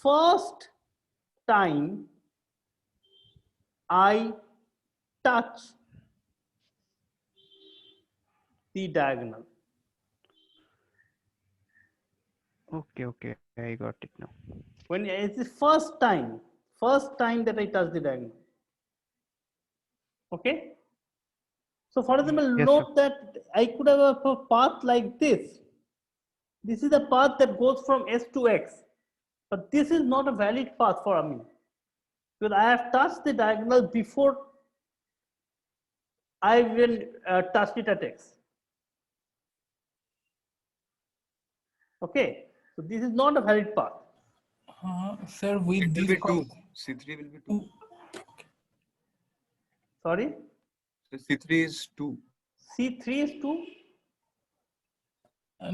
first time I touch the diagonal. Okay. I got it now. When it's the first time that I touch the diagonal. Okay. So for example, Yes, note that I could have a path like this. This is a path that goes from S to X, but this is not a valid path for me because I have touched the diagonal before I even touched it at X. Okay, so this is not a valid path. Sir, with It will this be 2. C3 will be 2. Sorry? So C3 is 2. C3 is 2?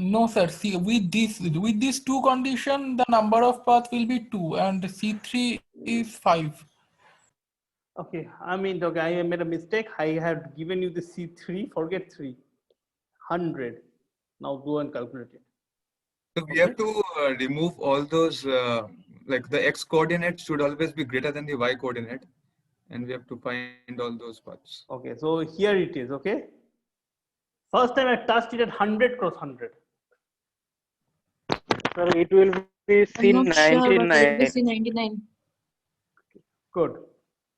No, sir. See, with these two condition, the number of path will be 2, and C3 is 5. Okay, I mean, okay, I made a mistake. I have given you the C3, forget 3, 100. Now go and calculate it. So we have to remove all those, like the x coordinate should always be greater than the y coordinate. And we have to find all those paths. Okay, so here it is, okay? First time I touched it at 100 cross 100. Sir, it will be I'm not sure, but it will be C99. C99. Good.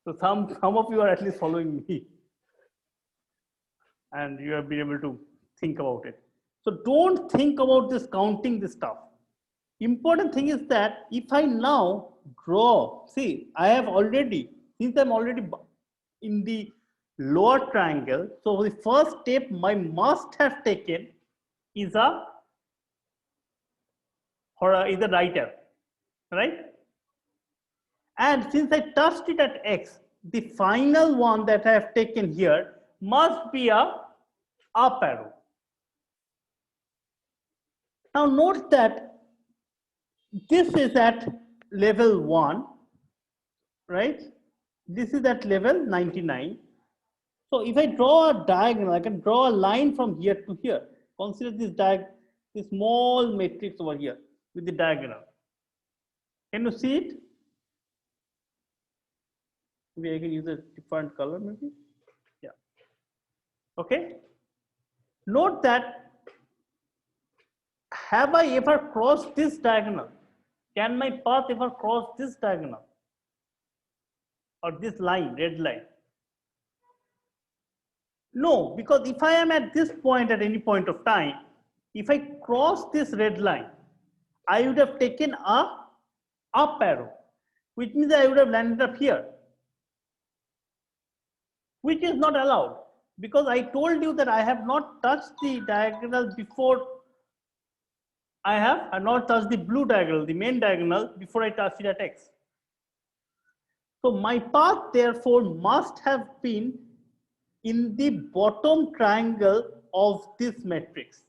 So some of you are at least following me. And you have been able to think about it. So don't think about this counting this stuff. Important thing is that if I now draw, see, I have already, since I'm already in the lower triangle, so the first step I must have taken is a right arrow, right? And since I touched it at X, the final one that I have taken here must be a up arrow. Now note that this is at level 1, right? This is at level 99. So if I draw a diagonal, I can draw a line from here to here. Consider this small matrix over here with the diagonal. Can you see it? Maybe I can use a different color, maybe. Yeah. Okay. Note that, have I ever crossed this diagonal? Can my path ever cross this diagonal? Or this line, red line? No, because if I am at this point at any point of time, if I cross this red line, I would have taken a up arrow, which means I would have landed up here, which is not allowed because I told you that I have not touched the diagonal before. I have not touched the blue diagonal, the main diagonal, before I touched it at X. So my path therefore must have been in the bottom triangle of this matrix.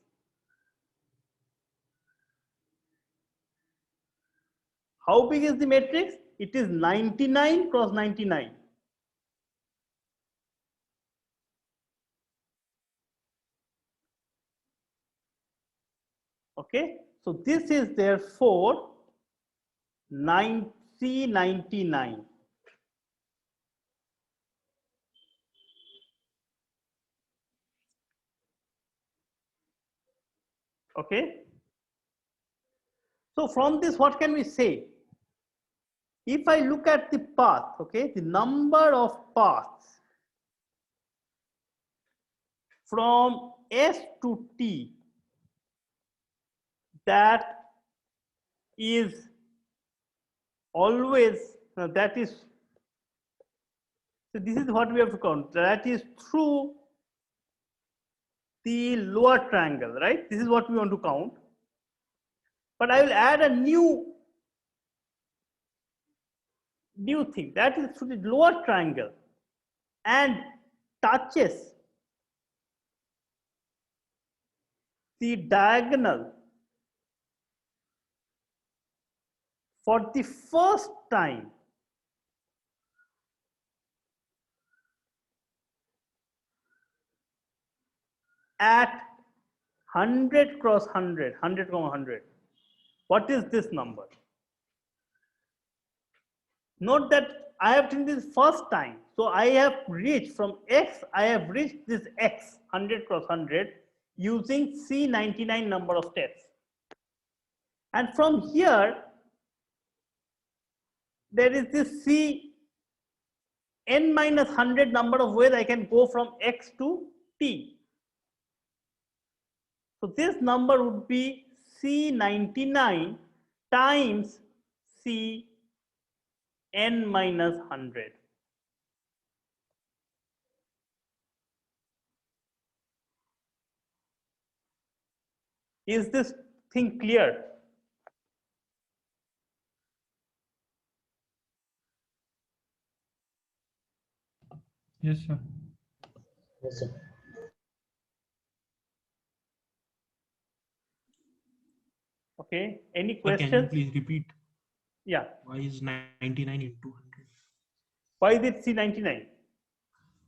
How big is the matrix? It is 99 cross 99. Okay, so this is therefore 99. Okay, so from this, what can we say? If I look at the path, okay, the number of paths from S to T that is always, that is, so this is what we have to count, that is through the lower triangle, right? This is what we want to count. But I will add a new thing, that is through the lower triangle and touches the diagonal for the first time at 100 cross 100, 100, 100. What is this number? Note that I have done this first time. So I have reached from X, I have reached this X, 100 cross 100, using C99 number of steps. And from here, there is this C n minus 100 number of ways I can go from X to t. So this number would be C99 times Cn minus 100. Is this thing clear? Yes, sir. Yes, sir. Okay, any Sir, can you questions? please repeat? Yeah. Why is 99 into 100? Why is it C99?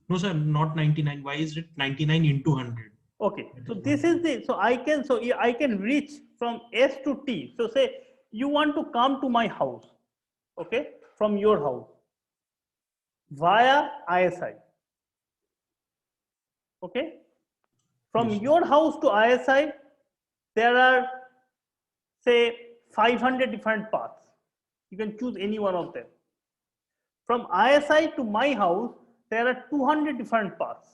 No, sir, not 99. Why is it 99 into 100? Okay, so this is the, so I can reach from S to T. So say you want to come to my house, okay, from your house via ISI. Okay, from your house to ISI, there are say 500 different paths. You can choose any one of them. From ISI to my house, there are 200 different paths.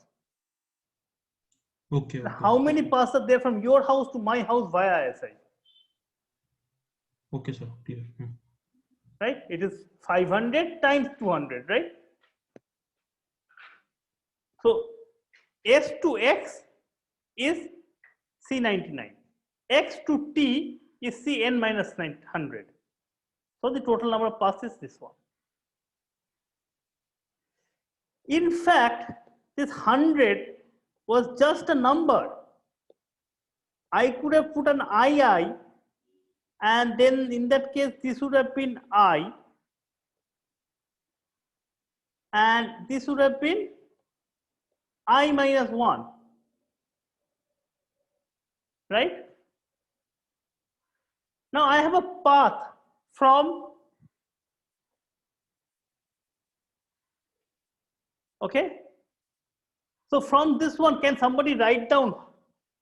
Okay. How many paths are there from your house to my house via ISI? Okay, sir. Clear. Right? It is 500 times 200, right? So S to X is C99. X to T is Cn minus 100. So the total number of paths is this one. In fact, this 100 was just a number. I could have put an II, and then in that case, this would have been I, and this would have been I minus 1, right? Now I have a path from, okay? So from this one, can somebody write down,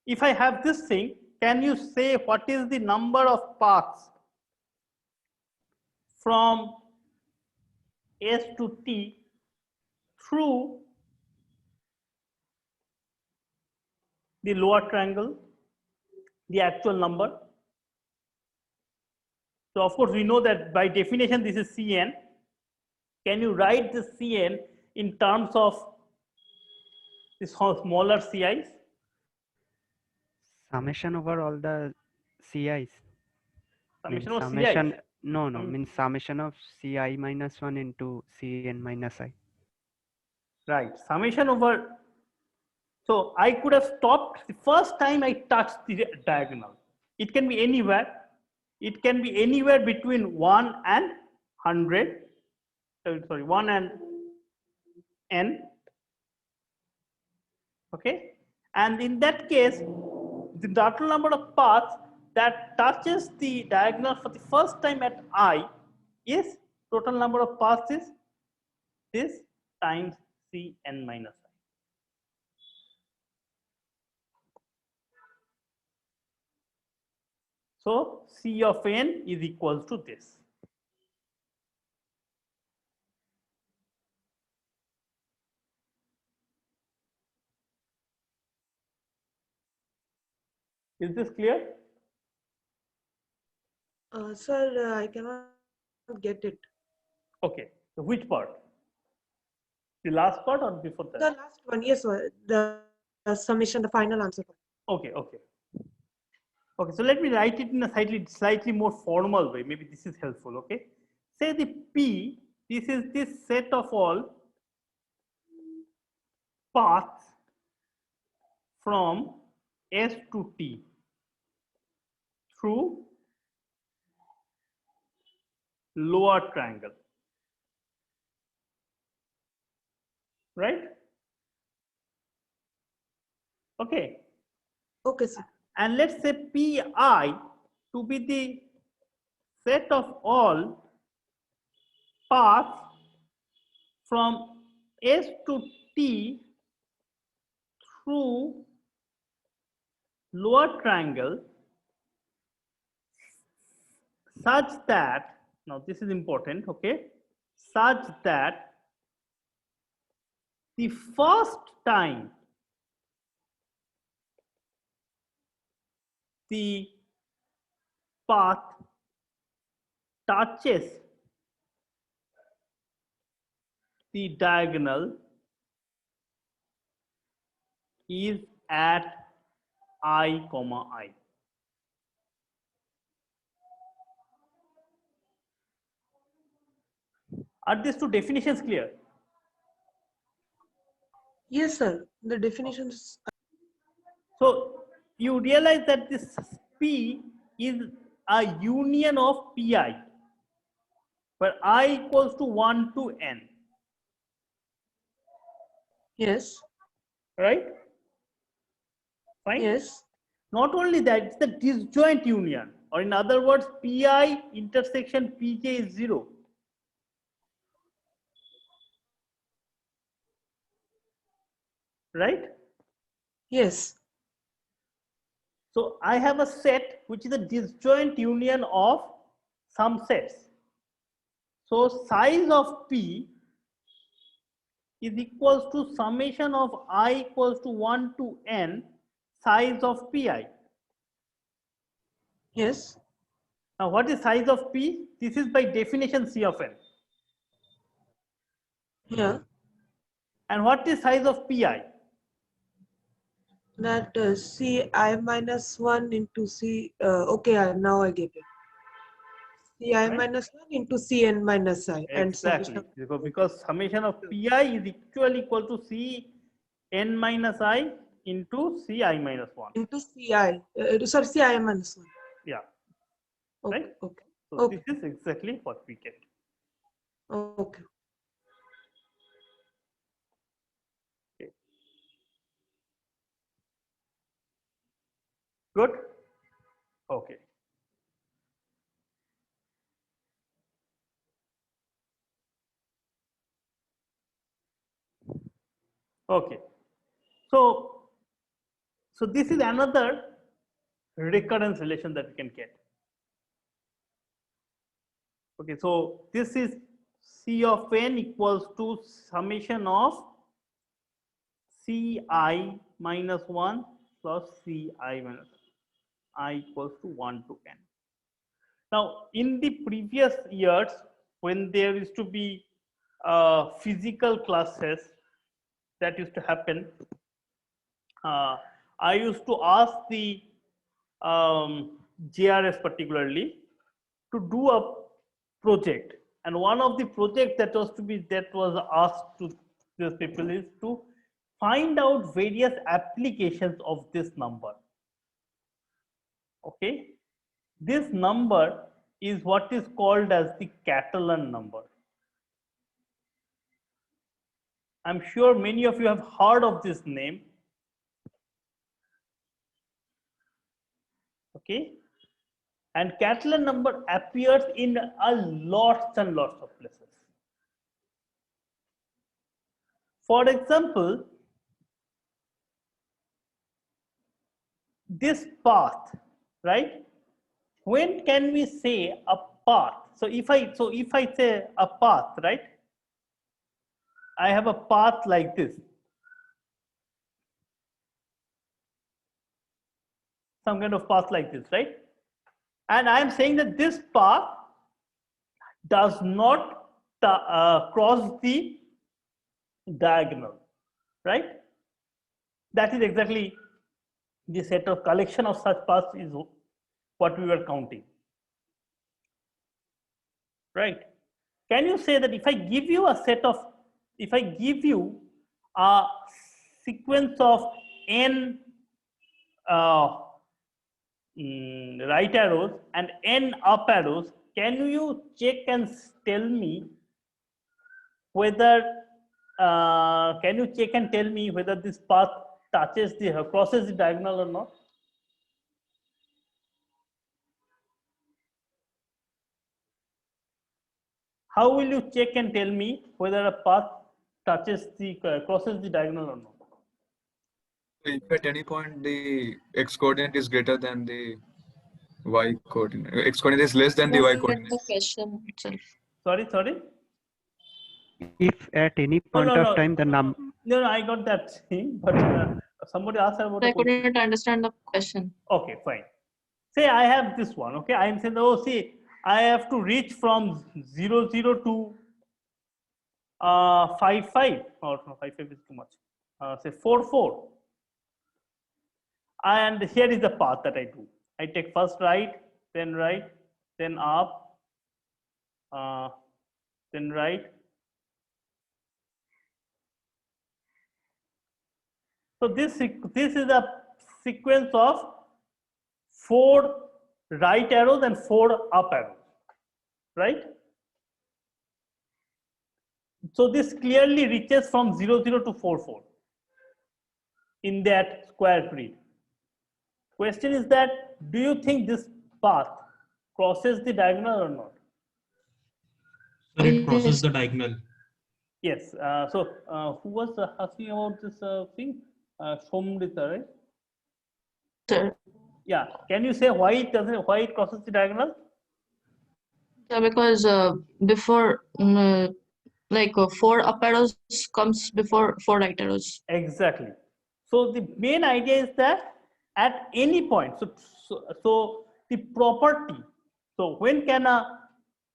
if I have this thing, can you say what is the number of paths from S to T through the lower triangle, the actual number? So of course we know that by definition this is Cn. Can you write this Cn in terms of this smaller Ci's? Summation over all the CIs. Summation Means of summation, CIs. no, means summation of Ci minus 1 into Cn minus I. Right, summation over. So I could have stopped the first time I touched the diagonal. It can be anywhere. It can be anywhere between 1 and 100. Sorry, 1 and n. Okay, and in that case, the total number of paths that touches the diagonal for the first time at I is, total number of paths is this times Cn minus I. So C of n is equal to this. Is this clear? Sir, I cannot get it. Okay, so which part? The last part or before that? The last one, yes, sir. The summation, the final answer. Okay, okay. Okay, so let me write it in a slightly more formal way. Maybe this is helpful, okay? Say the P, this is this set of all paths from S to T through lower triangle, right? Okay. Okay, sir. And let's say Pi to be the set of all paths from S to T through lower triangle such that, now this is important, okay, such that the first time the path touches the diagonal is at I, I. Are these two definitions clear? Yes, sir. The definitions. So you realize that this P is a union of Pi, where I equals to 1 to n. Yes. Right? Fine? Yes. Not only that, it's the disjoint union, or in other words, Pi intersection Pj is 0. Right? Yes. So I have a set which is a disjoint union of some sets. So size of P is equals to summation of I equals to 1 to n size of Pi. Yes. Now what is size of P? This is by definition C of n. Yeah. And what is size of Pi? That Ci minus 1 into C. Okay, now I get it. Ci minus 1 into Cn minus I. Exactly. Because summation of Pi is actually equal to Cn minus I into Ci minus 1. Into Ci. Sorry, Ci minus 1. Yeah. Okay. Right? Okay. So Okay. this is exactly what we get. Okay. Good? Okay. Okay. So this is another recurrence relation that we can get. Okay, so this is C of n equals to summation of Ci minus 1 plus Ci minus I equals to 1 to n. Now, in the previous years, when there used to be physical classes that used to happen, I used to ask the JRS particularly to do a project, and one of the projects that was asked to these people is to find out various applications of this number. Okay, this number is what is called as the Catalan number. I'm sure many of you have heard of this name. Okay, and Catalan number appears in a lots and lots of places. For example, this path, right? When can we say a path? So if I say a path, right? I have a path like this. Some kind of path like this, right? And I am saying that this path does not cross the diagonal, right? That is exactly the set of collection of such paths is what we were counting, right? Can you say that if I give you a sequence of n right arrows and n up arrows, can you check and tell me whether this path crosses the diagonal or not? How will you check and tell me whether a path crosses the diagonal or not? If at any point the x coordinate is greater than the y coordinate, x coordinate is less than the y coordinate. The question itself. Sorry. If at any point no. of time the number. No, I got that thing, but somebody asked about. I couldn't understand the question. Okay, fine. say I have this one, okay? I'm saying, oh, see, I have to reach from 0, 0 to 5, 5, or no, 5, 5 is too much. Say 4, 4. And here is the path that I do. I take first right, then up, then right. So this is a sequence of 4 right arrows and 4 up arrows, right? So this clearly reaches from 0, 0 to 4, 4 in that square grid. Question is that, do you think this path crosses the diagonal or not? Sir, it crosses the diagonal. Yes. Who was asking about this thing? Somrita, right? Sir. Yeah. Can you say why it doesn't? Why it crosses the diagonal? Yeah, because before like 4 up arrows comes before 4 right arrows. Exactly. So the main idea is that at any point, so the property. So when can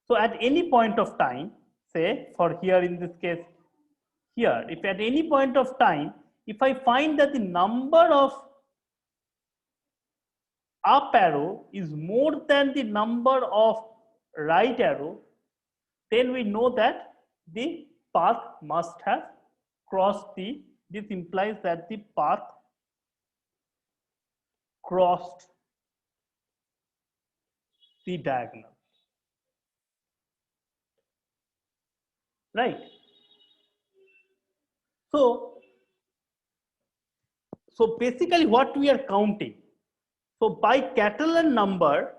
so at any point of time, say for here in this case, here, if at any point of time, if I find that the number of up arrow is more than the number of right arrow, then we know that the path must have crossed this implies that the path crossed the diagonal, right? So basically what we are counting, so by Catalan number,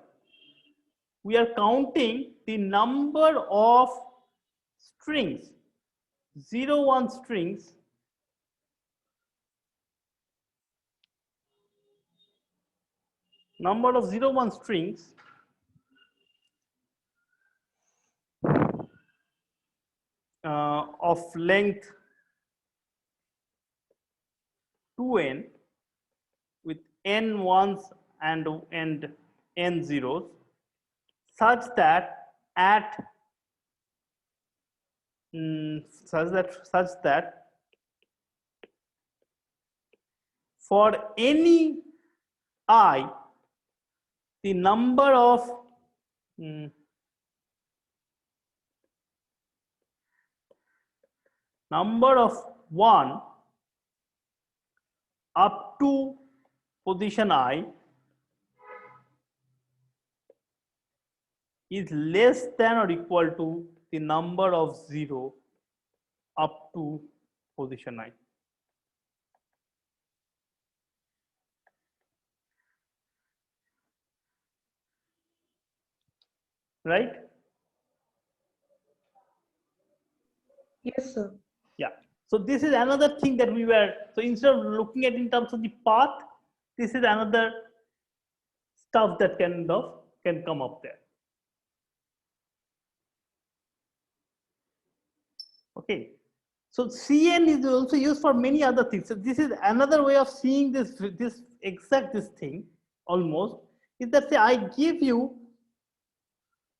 we are counting the number of strings, 0, 1 strings number of 0, 1 strings of length 2n with n ones and n zeros, such that at such that for any I, the number of number of 1 up to position I is less than or equal to the number of 0 up to position I. Right? Yes, sir. Yeah. So this is another thing that we were, so instead of looking at in terms of the path, this is another stuff that can come up there. Okay. So Cn is also used for many other things. So this is another way of seeing this thing almost, is that say I give you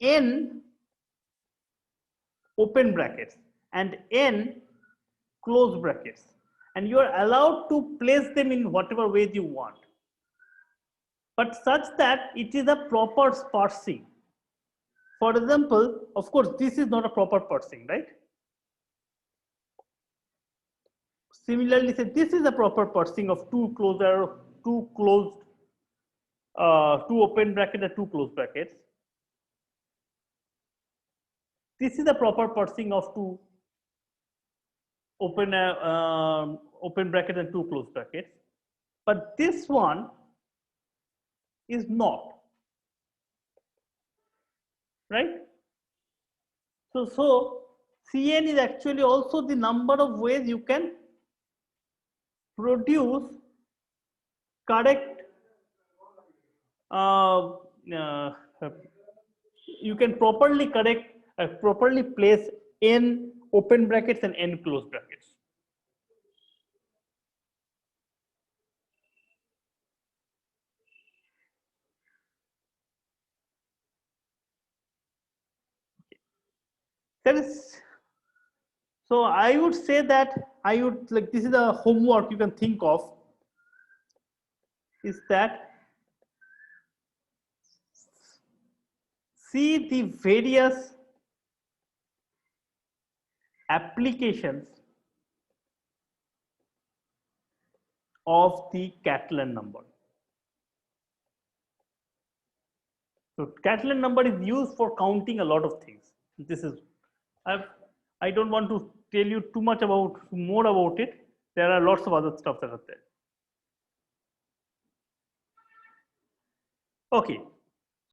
n open brackets and n close brackets, and you are allowed to place them in whatever ways you want, but such that it is a proper parsing. For example, of course, this is not a proper parsing, right? Similarly, say this is a proper parsing of two open bracket and 2 closed brackets. This is a proper parsing of 2 open bracket and 2 closed brackets, but this one is not, right? So Cn is actually also the number of ways you can produce correct, you can properly place n open brackets and n closed brackets. There is, so I would say that I would like, this is a homework you can think of, is that see the various applications of the Catalan number. So Catalan number is used for counting a lot of things. This is, I don't want to tell you too much more about it. There are lots of other stuff that are there. Okay,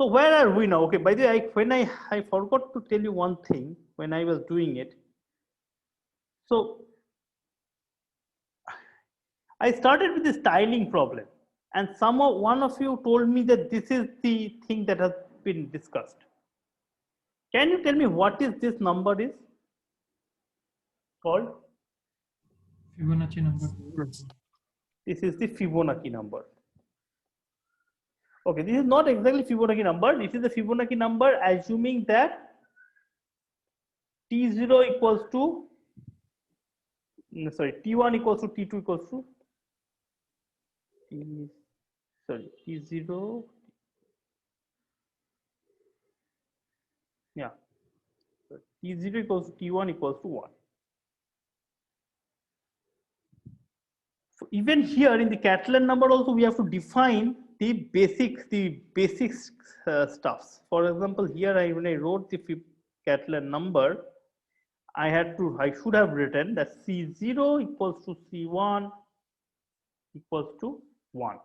so where are we now? Okay, by the way, I forgot to tell you one thing when I was doing it. So I started with this tiling problem, and one of you told me that this is the thing that has been discussed. Can you tell me what is this number is called? Fibonacci number. This is the Fibonacci number. Okay, this is not exactly Fibonacci number. This is the Fibonacci number assuming that T0 equals to, sorry, T1 equals to T2 equals to T0, yeah, so T0 equals to T1 equals to 1. So even here in the Catalan number also we have to define the basics stuffs. For example, here when I wrote the Catalan number, I should have written that C0 equals to C1 equals to 1.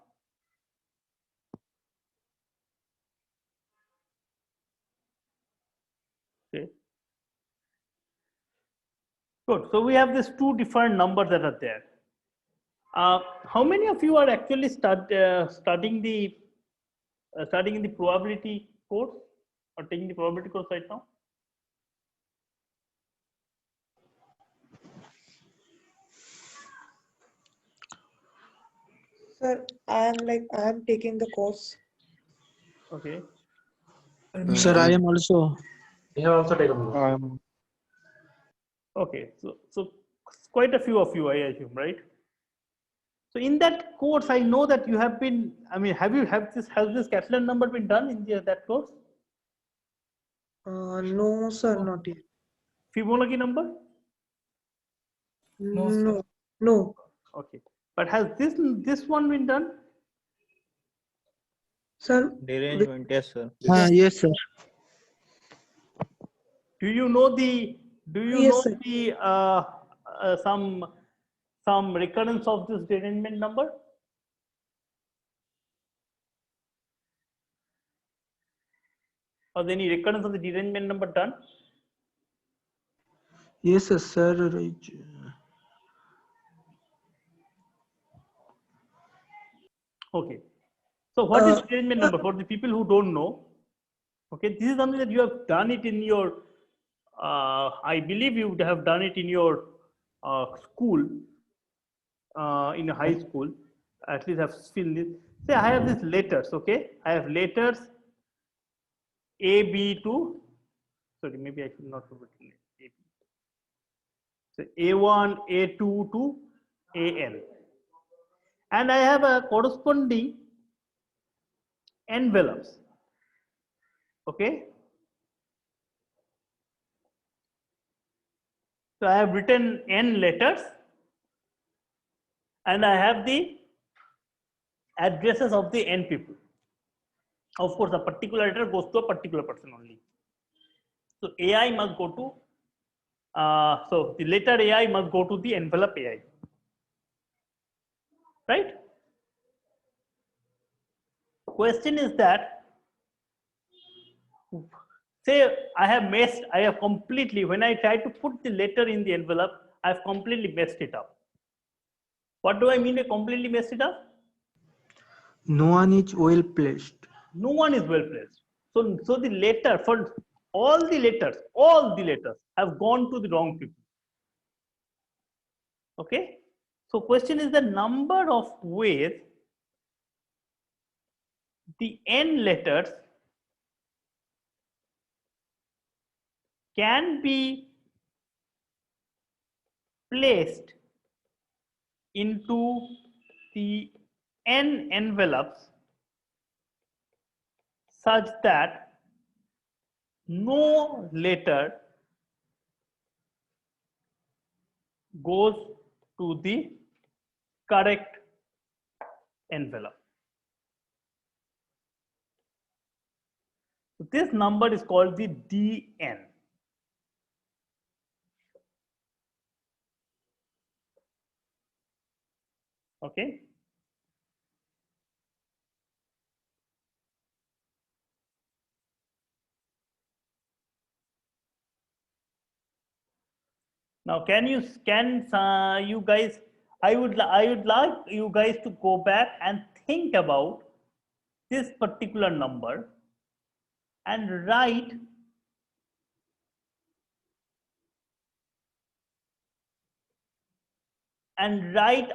Okay. Good. So we have these two different numbers that are there. How many of you are actually studying in the probability course or taking the probability course right now? Sir, I am taking the course. Okay. Sir, I am also. I have also taken this. Okay, so quite a few of you, I assume, right? So in that course, I know that you have been. I mean, has this Catalan number been done in that course? No, sir, not yet. Fibonacci number? No, no. Okay, but has this one been done? Sir, Derangement, yes, sir. Yes, sir. Do you know the? Do you Yes, know sir. the some recurrence of this derangement number? Or any recurrence of the derangement number done? Yes, sir. Right. Okay. So what is derangement number for the people who don't know? Okay, this is something that you have done it in your. I believe you would have done it in your school, in a high school. At least have filled it. Say I have these letters. Okay, I have letters A, B to. Sorry, maybe I should not have written it. A, B. So A1, A2 to AN, and I have a corresponding envelopes. Okay. So I have written n letters and I have the addresses of the n people. Of course, a particular letter goes to a particular person only. So AI must go to, so the letter AI must go to the envelope AI. Right? Question is that, say I have completely, when I try to put the letter in the envelope, I have completely messed it up. What do I mean by completely messed it up? No one is well placed. No one is well placed. So the letter, for all the letters have gone to the wrong people. Okay. So question is the number of ways the n letters can be placed into the n envelopes such that no letter goes to the correct envelope. So this number is called the Dn. Okay. Now, can you guys? I would like you guys to go back and think about this particular number and write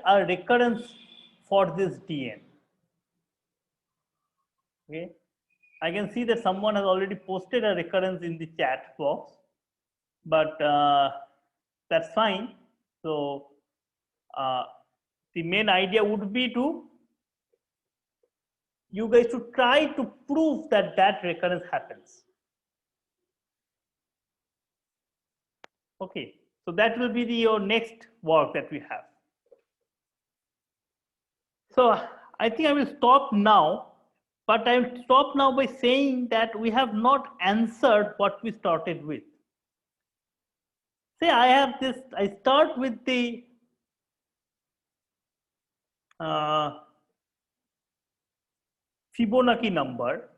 a recurrence for this Dn. Okay, I can see that someone has already posted a recurrence in the chat box, but that's fine. So the main idea would be to you guys to try to prove that that recurrence happens. Okay, so that will be your next work that we have. So I think I will stop now, but I will stop now by saying that we have not answered what we started with. Say I have this, I start with the Fibonacci number,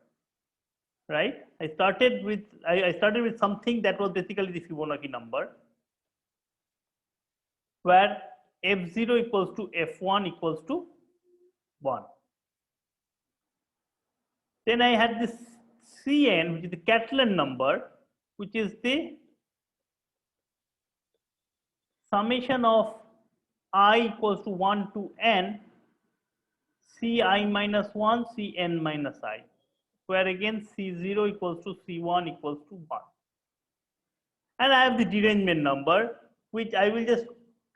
right? I started with something that was basically the Fibonacci number, where f0 equals to f1 equals to 1. Then I had this Cn, which is the Catalan number, which is the summation of I equals to 1 to n Ci minus 1 Cn minus I, where again C0 equals to C1 equals to 1. And I have the derangement number, which I will just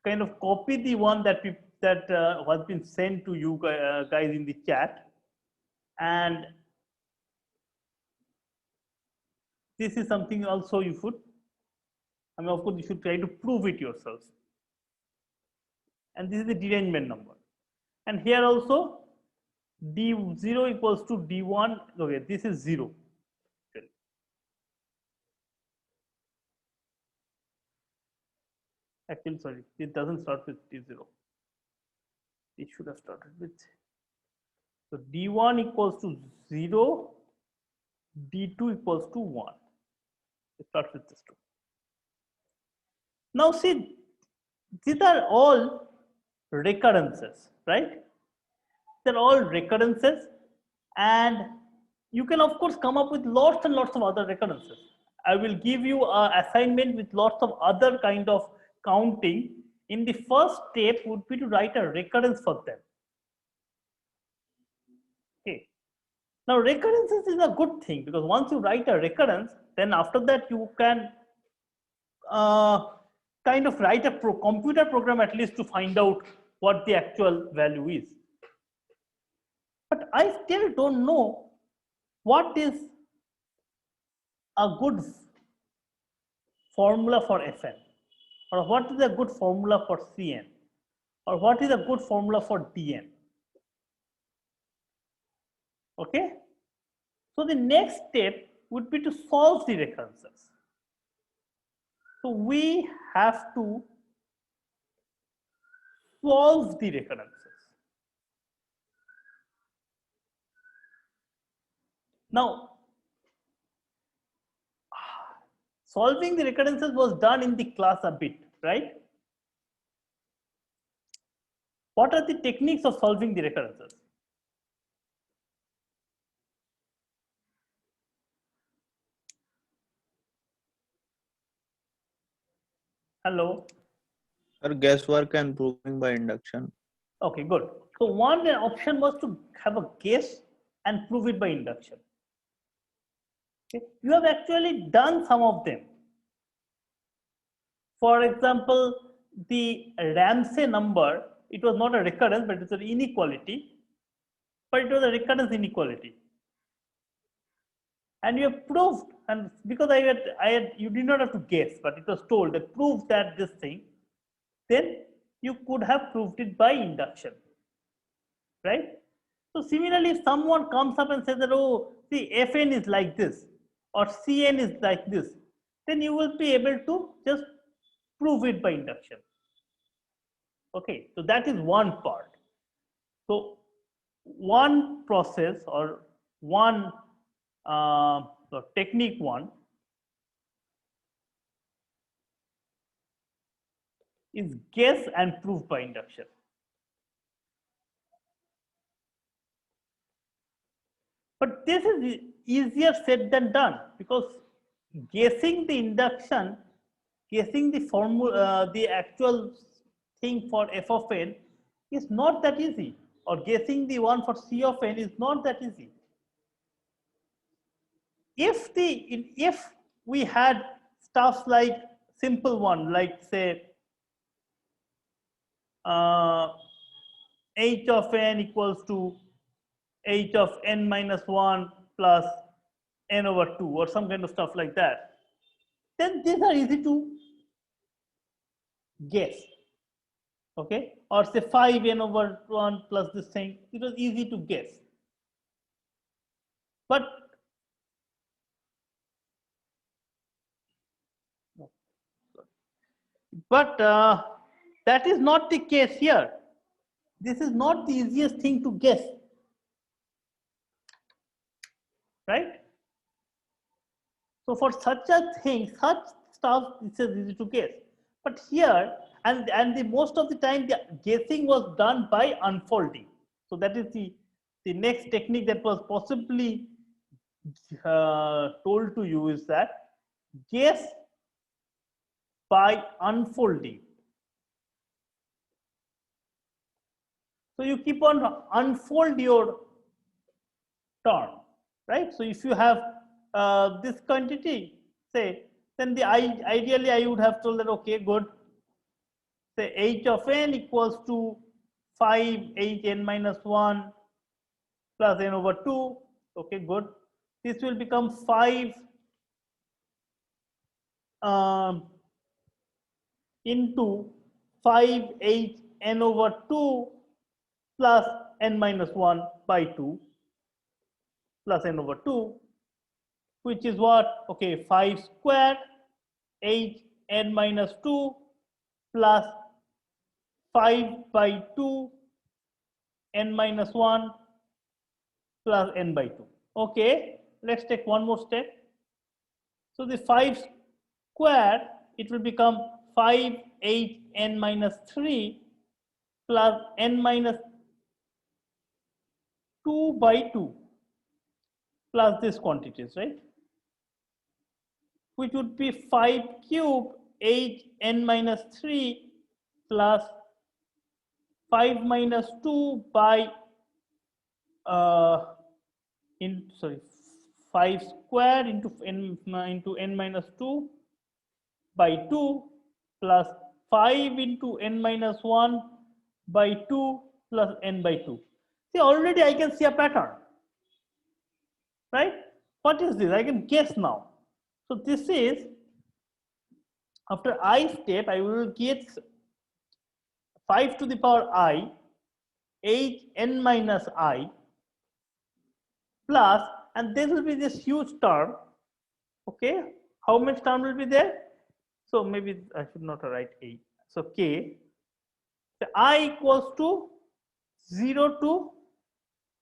kind of copy the one that has been sent to you guys in the chat. And this is something also you should, I mean, of course, you should try to prove it yourselves. And this is the derangement number. And here also, D0 equals to D1, okay, this is 0. Actually, sorry, it doesn't start with D0. It should have started with, so D1 equals to 0, D2 equals to 1. It starts with this 2. Now see, these are all recurrences, right? They're all recurrences, and you can of course come up with lots and lots of other recurrences. I will give you an assignment with lots of other kind of counting. In the first step would be to write a recurrence for them. Okay. Now recurrences is a good thing, because once you write a recurrence, then after that you can kind of write a computer program at least to find out what the actual value is. But I still don't know what is a good formula for Fn, or what is a good formula for Cn, or what is a good formula for Dn. Okay, so the next step would be to solve the recurrences. So we have to solve the recurrences. Now, solving the recurrences was done in the class a bit, right? What are the techniques of solving the recurrences? Hello? Or guesswork and proving by induction. Okay, good. So one option was to have a guess and prove it by induction. Okay. You have actually done some of them. For example, the Ramsey number, it was not a recurrence, but it's an inequality, but it was a recurrence inequality. And you have proved, and because you did not have to guess, but it was told that prove that this thing, then you could have proved it by induction, right? So similarly, if someone comes up and says that, oh, see, Fn is like this, or Cn is like this, then you will be able to just prove it by induction. Okay, so that is one part. So one process or one technique one is guess and prove by induction. But this is easier said than done, because guessing the induction, guessing the formula, the actual thing for f of n is not that easy, or guessing the one for c of n is not that easy. If we had stuff like simple one, like say h of n equals to h of n minus 1 plus n over 2 or some kind of stuff like that, then these are easy to guess. Okay, or say 5n over 1 plus this thing, it was easy to guess. But that is not the case here. This is not the easiest thing to guess, right? So for such a thing, such stuff, this is easy to guess. But here, and the most of the time, the guessing was done by unfolding. So that is the next technique that was possibly told to you, is that guess by unfolding. So you keep on unfold your term, right? So if you have this quantity, say, then ideally I would have told that, okay, good. Say h of n equals to 5 hn minus 1 plus n over 2. Okay, good. This will become 5 into 5h n over 2 plus n minus 1 by 2 plus n over 2, which is what? Okay, 5 squared h n minus 2 plus 5 by 2 n minus 1 plus n by 2. Okay, let's take one more step. So the 5 squared, it will become 5h n minus 3 plus n minus 2 by 2 plus these quantities, right? Which would be 5 cube h n minus 3 plus 5 minus 2 by 5 square into n minus 2 by 2 plus 5 into n minus 1 by 2 plus n by 2. See, already I can see a pattern, right? What is this? I can guess now. So this is, after I step, I will get 5 to the power I h n minus I plus, and there will be this huge term. Okay, how much term will be there? So maybe I should not write a. So k, so I equals to 0 to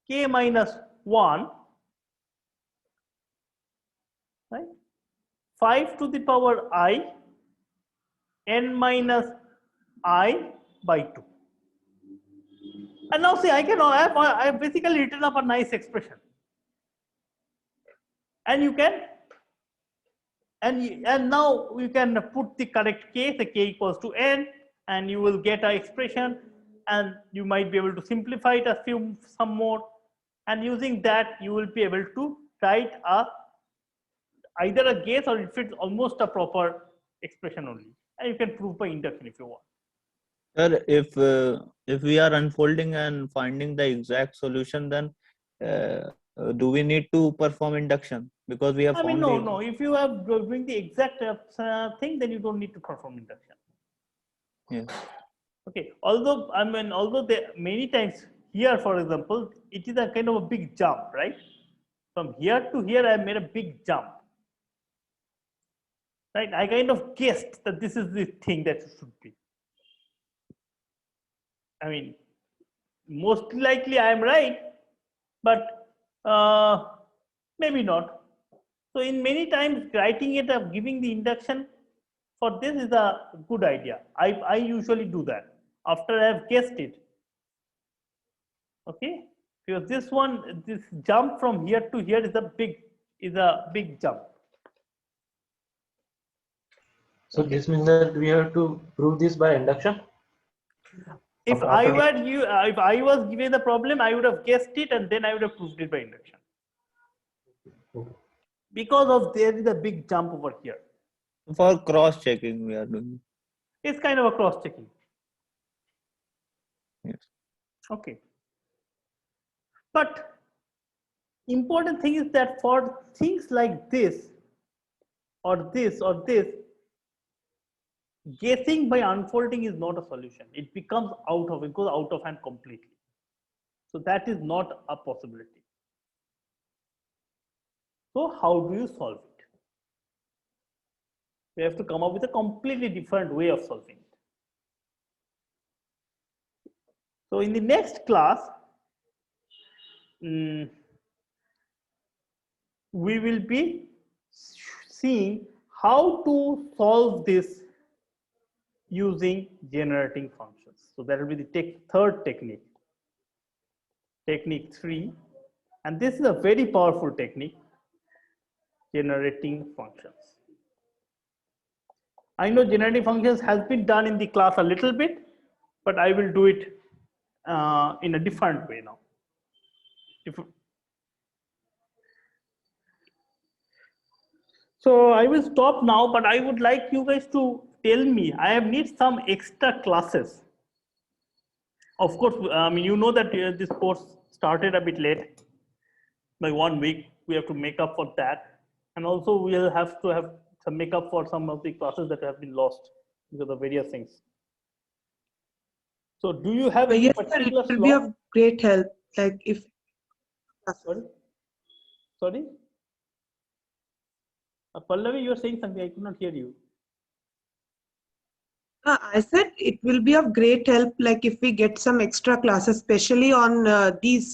k minus 1, right? 5 to the power I n minus I by 2. And now see, I have basically written up a nice expression. And you can, and now you can put the correct k, the k equals to n, and you will get an expression, and you might be able to simplify it some more, and using that you will be able to write either a guess, or if it's almost a proper expression only. And you can prove by induction if you want. Sir, if we are unfolding and finding the exact solution, then do we need to perform induction because we have I mean, found no. If you are doing the exact thing, then you don't need to perform induction. Yes. Okay. Although there many times here, for example, it is a kind of a big jump, right? From here to here, I made a big jump. Right? I kind of guessed that this is the thing that it should be. I mean, most likely I am right, but maybe not. So in many times writing it up, giving the induction for this is a good idea. I usually do that after I have guessed it. Okay, because this jump from here to here is a big jump. So this means that we have to prove this by induction. If I was given the problem, I would have guessed it and then I would have proved it by induction. Because of there is a big jump over here. For cross checking we are doing. It's kind of a cross checking. Yes. Okay. But important thing is that for things like this or this or this, guessing by unfolding is not a solution. It becomes it goes out of hand completely. So that is not a possibility. So how do you solve it? We have to come up with a completely different way of solving it. So in the next class, we will be seeing how to solve this using generating functions. So that will be the third technique, technique 3. And this is a very powerful technique, generating functions. I know generating functions has been done in the class a little bit, but I will do it in a different way now. So I will stop now, but I would like you guys to tell me, I need some extra classes. Of course, I mean, you know that this course started a bit late by 1 week. We have to make up for that. And also we'll have to have some make up for some of the classes that have been lost because of various things. So do you have any particular it will be of great help. Like if Sorry? Pallavi, you are saying something. I could not hear you. I said it will be of great help, like if we get some extra classes, especially on these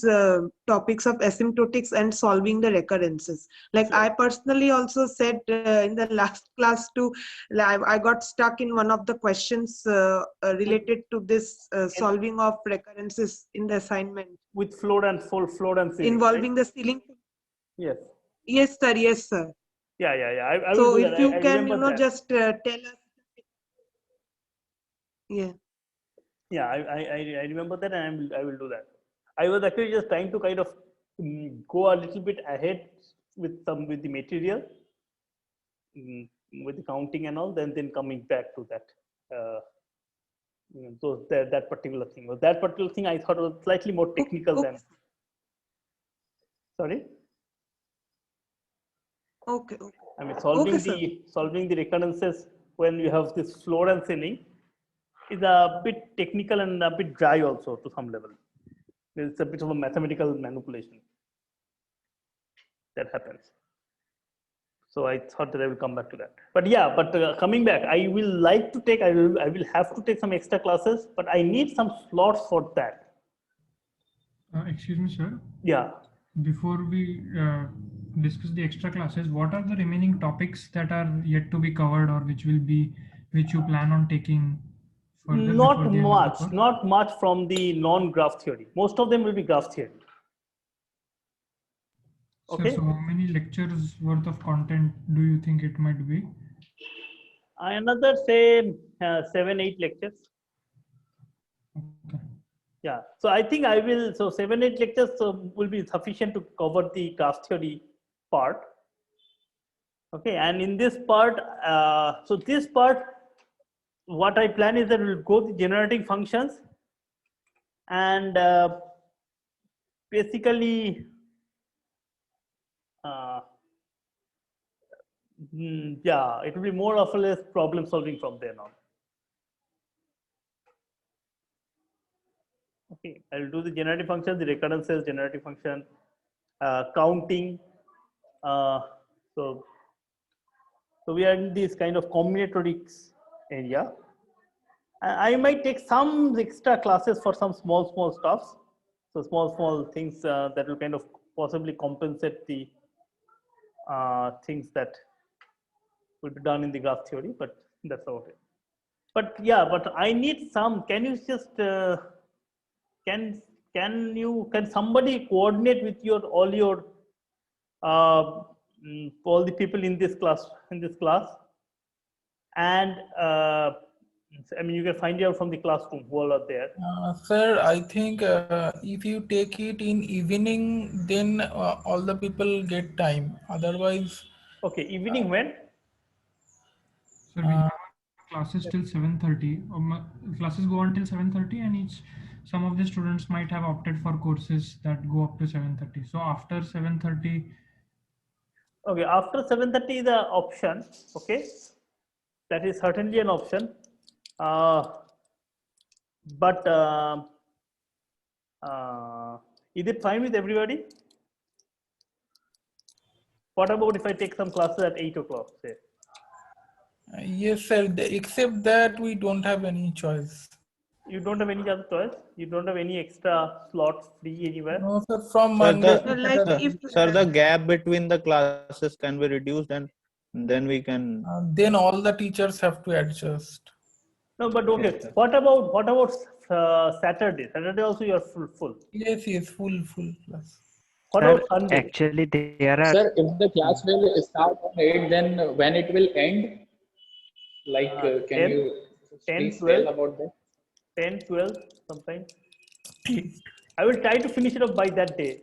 topics of asymptotics and solving the recurrences. Like sure. I personally also said in the last class too, I got stuck in one of the questions related to this solving of recurrences in the assignment. With float and ceiling. Involving right? the ceiling. Yes. Yes, sir. Yes, sir. Yeah. I so will do if that. you I can, remember that. just tell us. Yeah. Yeah, I remember that, and I will do that. I was actually just trying to kind of go a little bit ahead with the material, with the counting and all, then coming back to that. That particular thing. That particular thing I thought was slightly more technical than. Sorry. Okay. I mean, solving the recurrences when you have this floor and ceiling is a bit technical and a bit dry also to some level. It's a bit of a mathematical manipulation that happens. So I thought that I will come back to that. But yeah, coming back, I will have to take some extra classes, but I need some slots for that. Excuse me, sir. Yeah. Before we discuss the extra classes, what are the remaining topics that are yet to be covered or which you plan on taking? Not much from the non-graph theory. Most of them will be graph theory. Okay. So how many lectures worth of content do you think it might be? Another say 7-8 lectures. Okay. Yeah. So I think I will. So 7-8 lectures will be sufficient to cover the graph theory part. Okay. And in this part, what I plan is that we'll go to generating functions and basically yeah, it will be more or less problem solving from there on. Okay, I will do the generative function, the recurrences, generative function, counting. So we are in this kind of combinatorics area. I might take some extra classes for some small stuffs. So small things that will kind of possibly compensate the things that will be done in the graph theory, but that's about it. But yeah, but I need some. Can you just can somebody coordinate with all the people in this class and I mean, you can find out from the classroom who all are there. Sir, I think if you take it in evening, then all the people get time. Otherwise, okay, evening when? So we have classes till 7:30. Classes go until 7:30, and some of the students might have opted for courses that go up to 7:30. So after 7:30. Okay, after 7:30 is the option. Okay, that is certainly an option. But is it fine with everybody? What about if I take some classes at 8 o'clock, say? yes, sir. Except that we don't have any choice. You don't have any other choice? You don't have any extra slots free anywhere? No, sir. From Sir, Monday. the gap between the classes can be reduced, and then we can. Then all the teachers have to adjust. No, but okay. Yes, what about Saturday? Saturday also you are full. Yes, full class. What about Sunday? Actually, there are. Sir, if the class will start on 8, then when it will end? Like, can 10, you 10, please 12, tell about that? 10, 12, sometimes. I will try to finish it up by that day.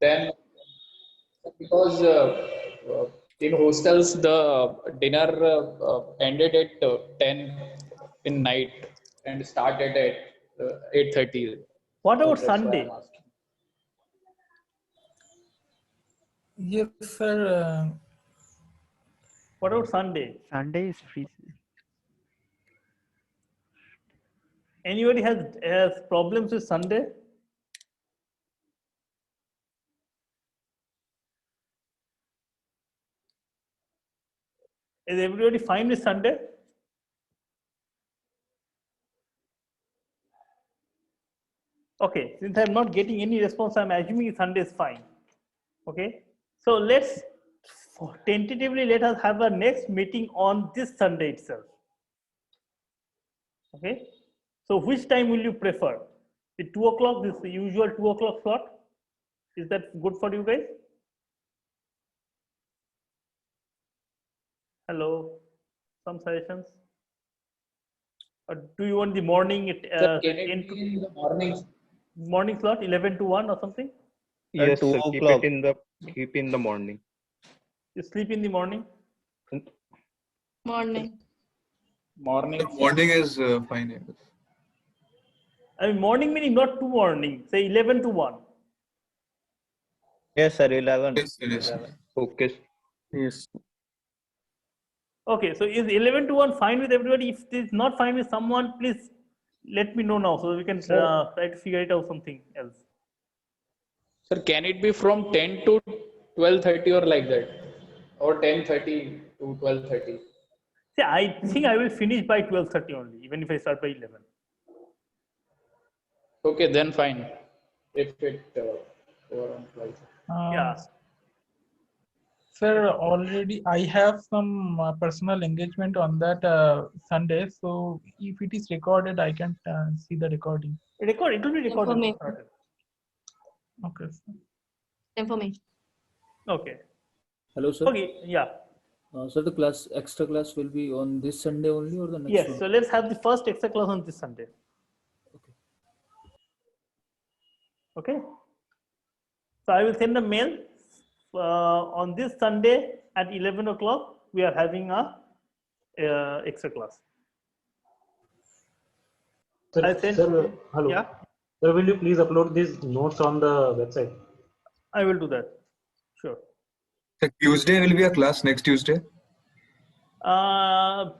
Then, because in hostels, the dinner ended at 10 in night and started at 8:30. What about So that's why Sunday? I'm asking. Yes, sir. What about Sunday? Sunday is free. Anybody has problems with Sunday? Is everybody fine with Sunday? Okay, since I'm not getting any response, I'm assuming Sunday is fine. Okay, so let's tentatively let us have a next meeting on this Sunday itself. Okay, so which time will you prefer? The 2 o'clock, this usual 2 o'clock slot? Is that good for you guys? Hello, some suggestions? Or do you want the morning? Sir, can it be in the morning slot, 11 to 1 or something? Yes, 2 sir, o'clock. keep in the morning. You sleep in the morning? Morning. Morning is fine. I guess. I mean, morning meaning not to morning, say 11 to 1. Yes, sir. 11. Yes, it is. Okay. Yes. Okay, so is 11 to 1 fine with everybody? If it is not fine with someone, please let me know now so we can try to figure it out something else. Sir, can it be from 10 to 12:30 or like that? Or 10:30 to 12:30? See, I think I will finish by 12:30 only, even if I start by 11. Okay, then fine. If it over on 12. Yeah. Sir, already I have some personal engagement on that Sunday. So if it is recorded, I can see the recording. It will be recorded. Information. Okay. Sir. Information. Okay. Hello, sir. Okay, yeah. So the extra class will be on this Sunday only or the next Yes, one? so let's have the first extra class on this Sunday. Okay. So I will send a mail on this Sunday at 11 o'clock. We are having a extra class. Sir, I sent. sir, hello. Yeah, Sir, will you please upload these notes on the website? I will do that. Sure. So Tuesday will be a class next Tuesday.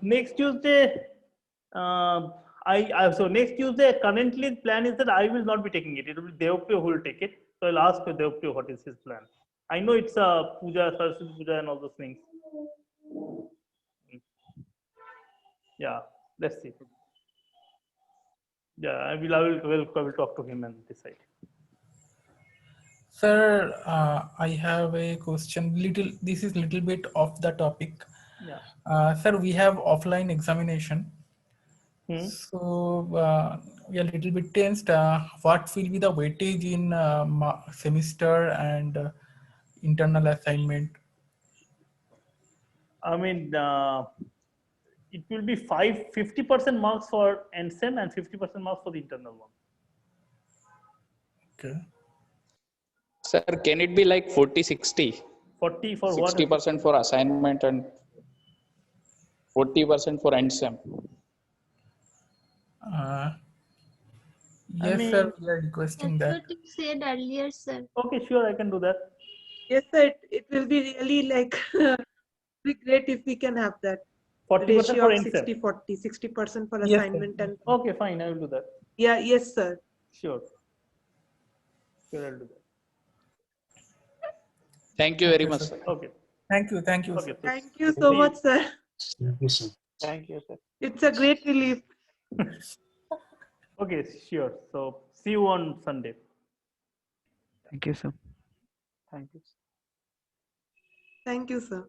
Next Tuesday, so next Tuesday, currently plan is that I will not be taking it. It will be Devpriya who will take it. So I'll ask Devpriya what is his plan. I know it's a puja, Saraswati puja, and all those things. Yeah, let's see. Yeah, I will talk to him and decide. Sir, I have a question. This is little bit off the topic. Yeah. Sir, we have offline examination. Hmm. So we are a little bit tensed. What will be the weightage in semester and internal assignment? I mean, it will be 50% marks for NSEM and 50% marks for the internal one. Okay. Sir, can it be like 40-60? 40 for what? 60% for assignment and 40% for NSEM. Yes, sir, we are requesting That's that. what you said earlier, sir. Okay, sure, I can do that. Yes, sir. It will be really like be great if we can have that 40% ratio for of NSEM. 60-40, 60% for Yes, assignment and Okay, fine, I will do that. yeah, yes, sir. Sure. Sure, I'll do that. Thank you very much, sir. Okay. Thank you. Thank you. Okay. Sir. Thank you so much, sir. Thank you, sir. It's a great relief. Okay, sure. So see you on Sunday. Thank you, sir. Thank you. Thank you, sir.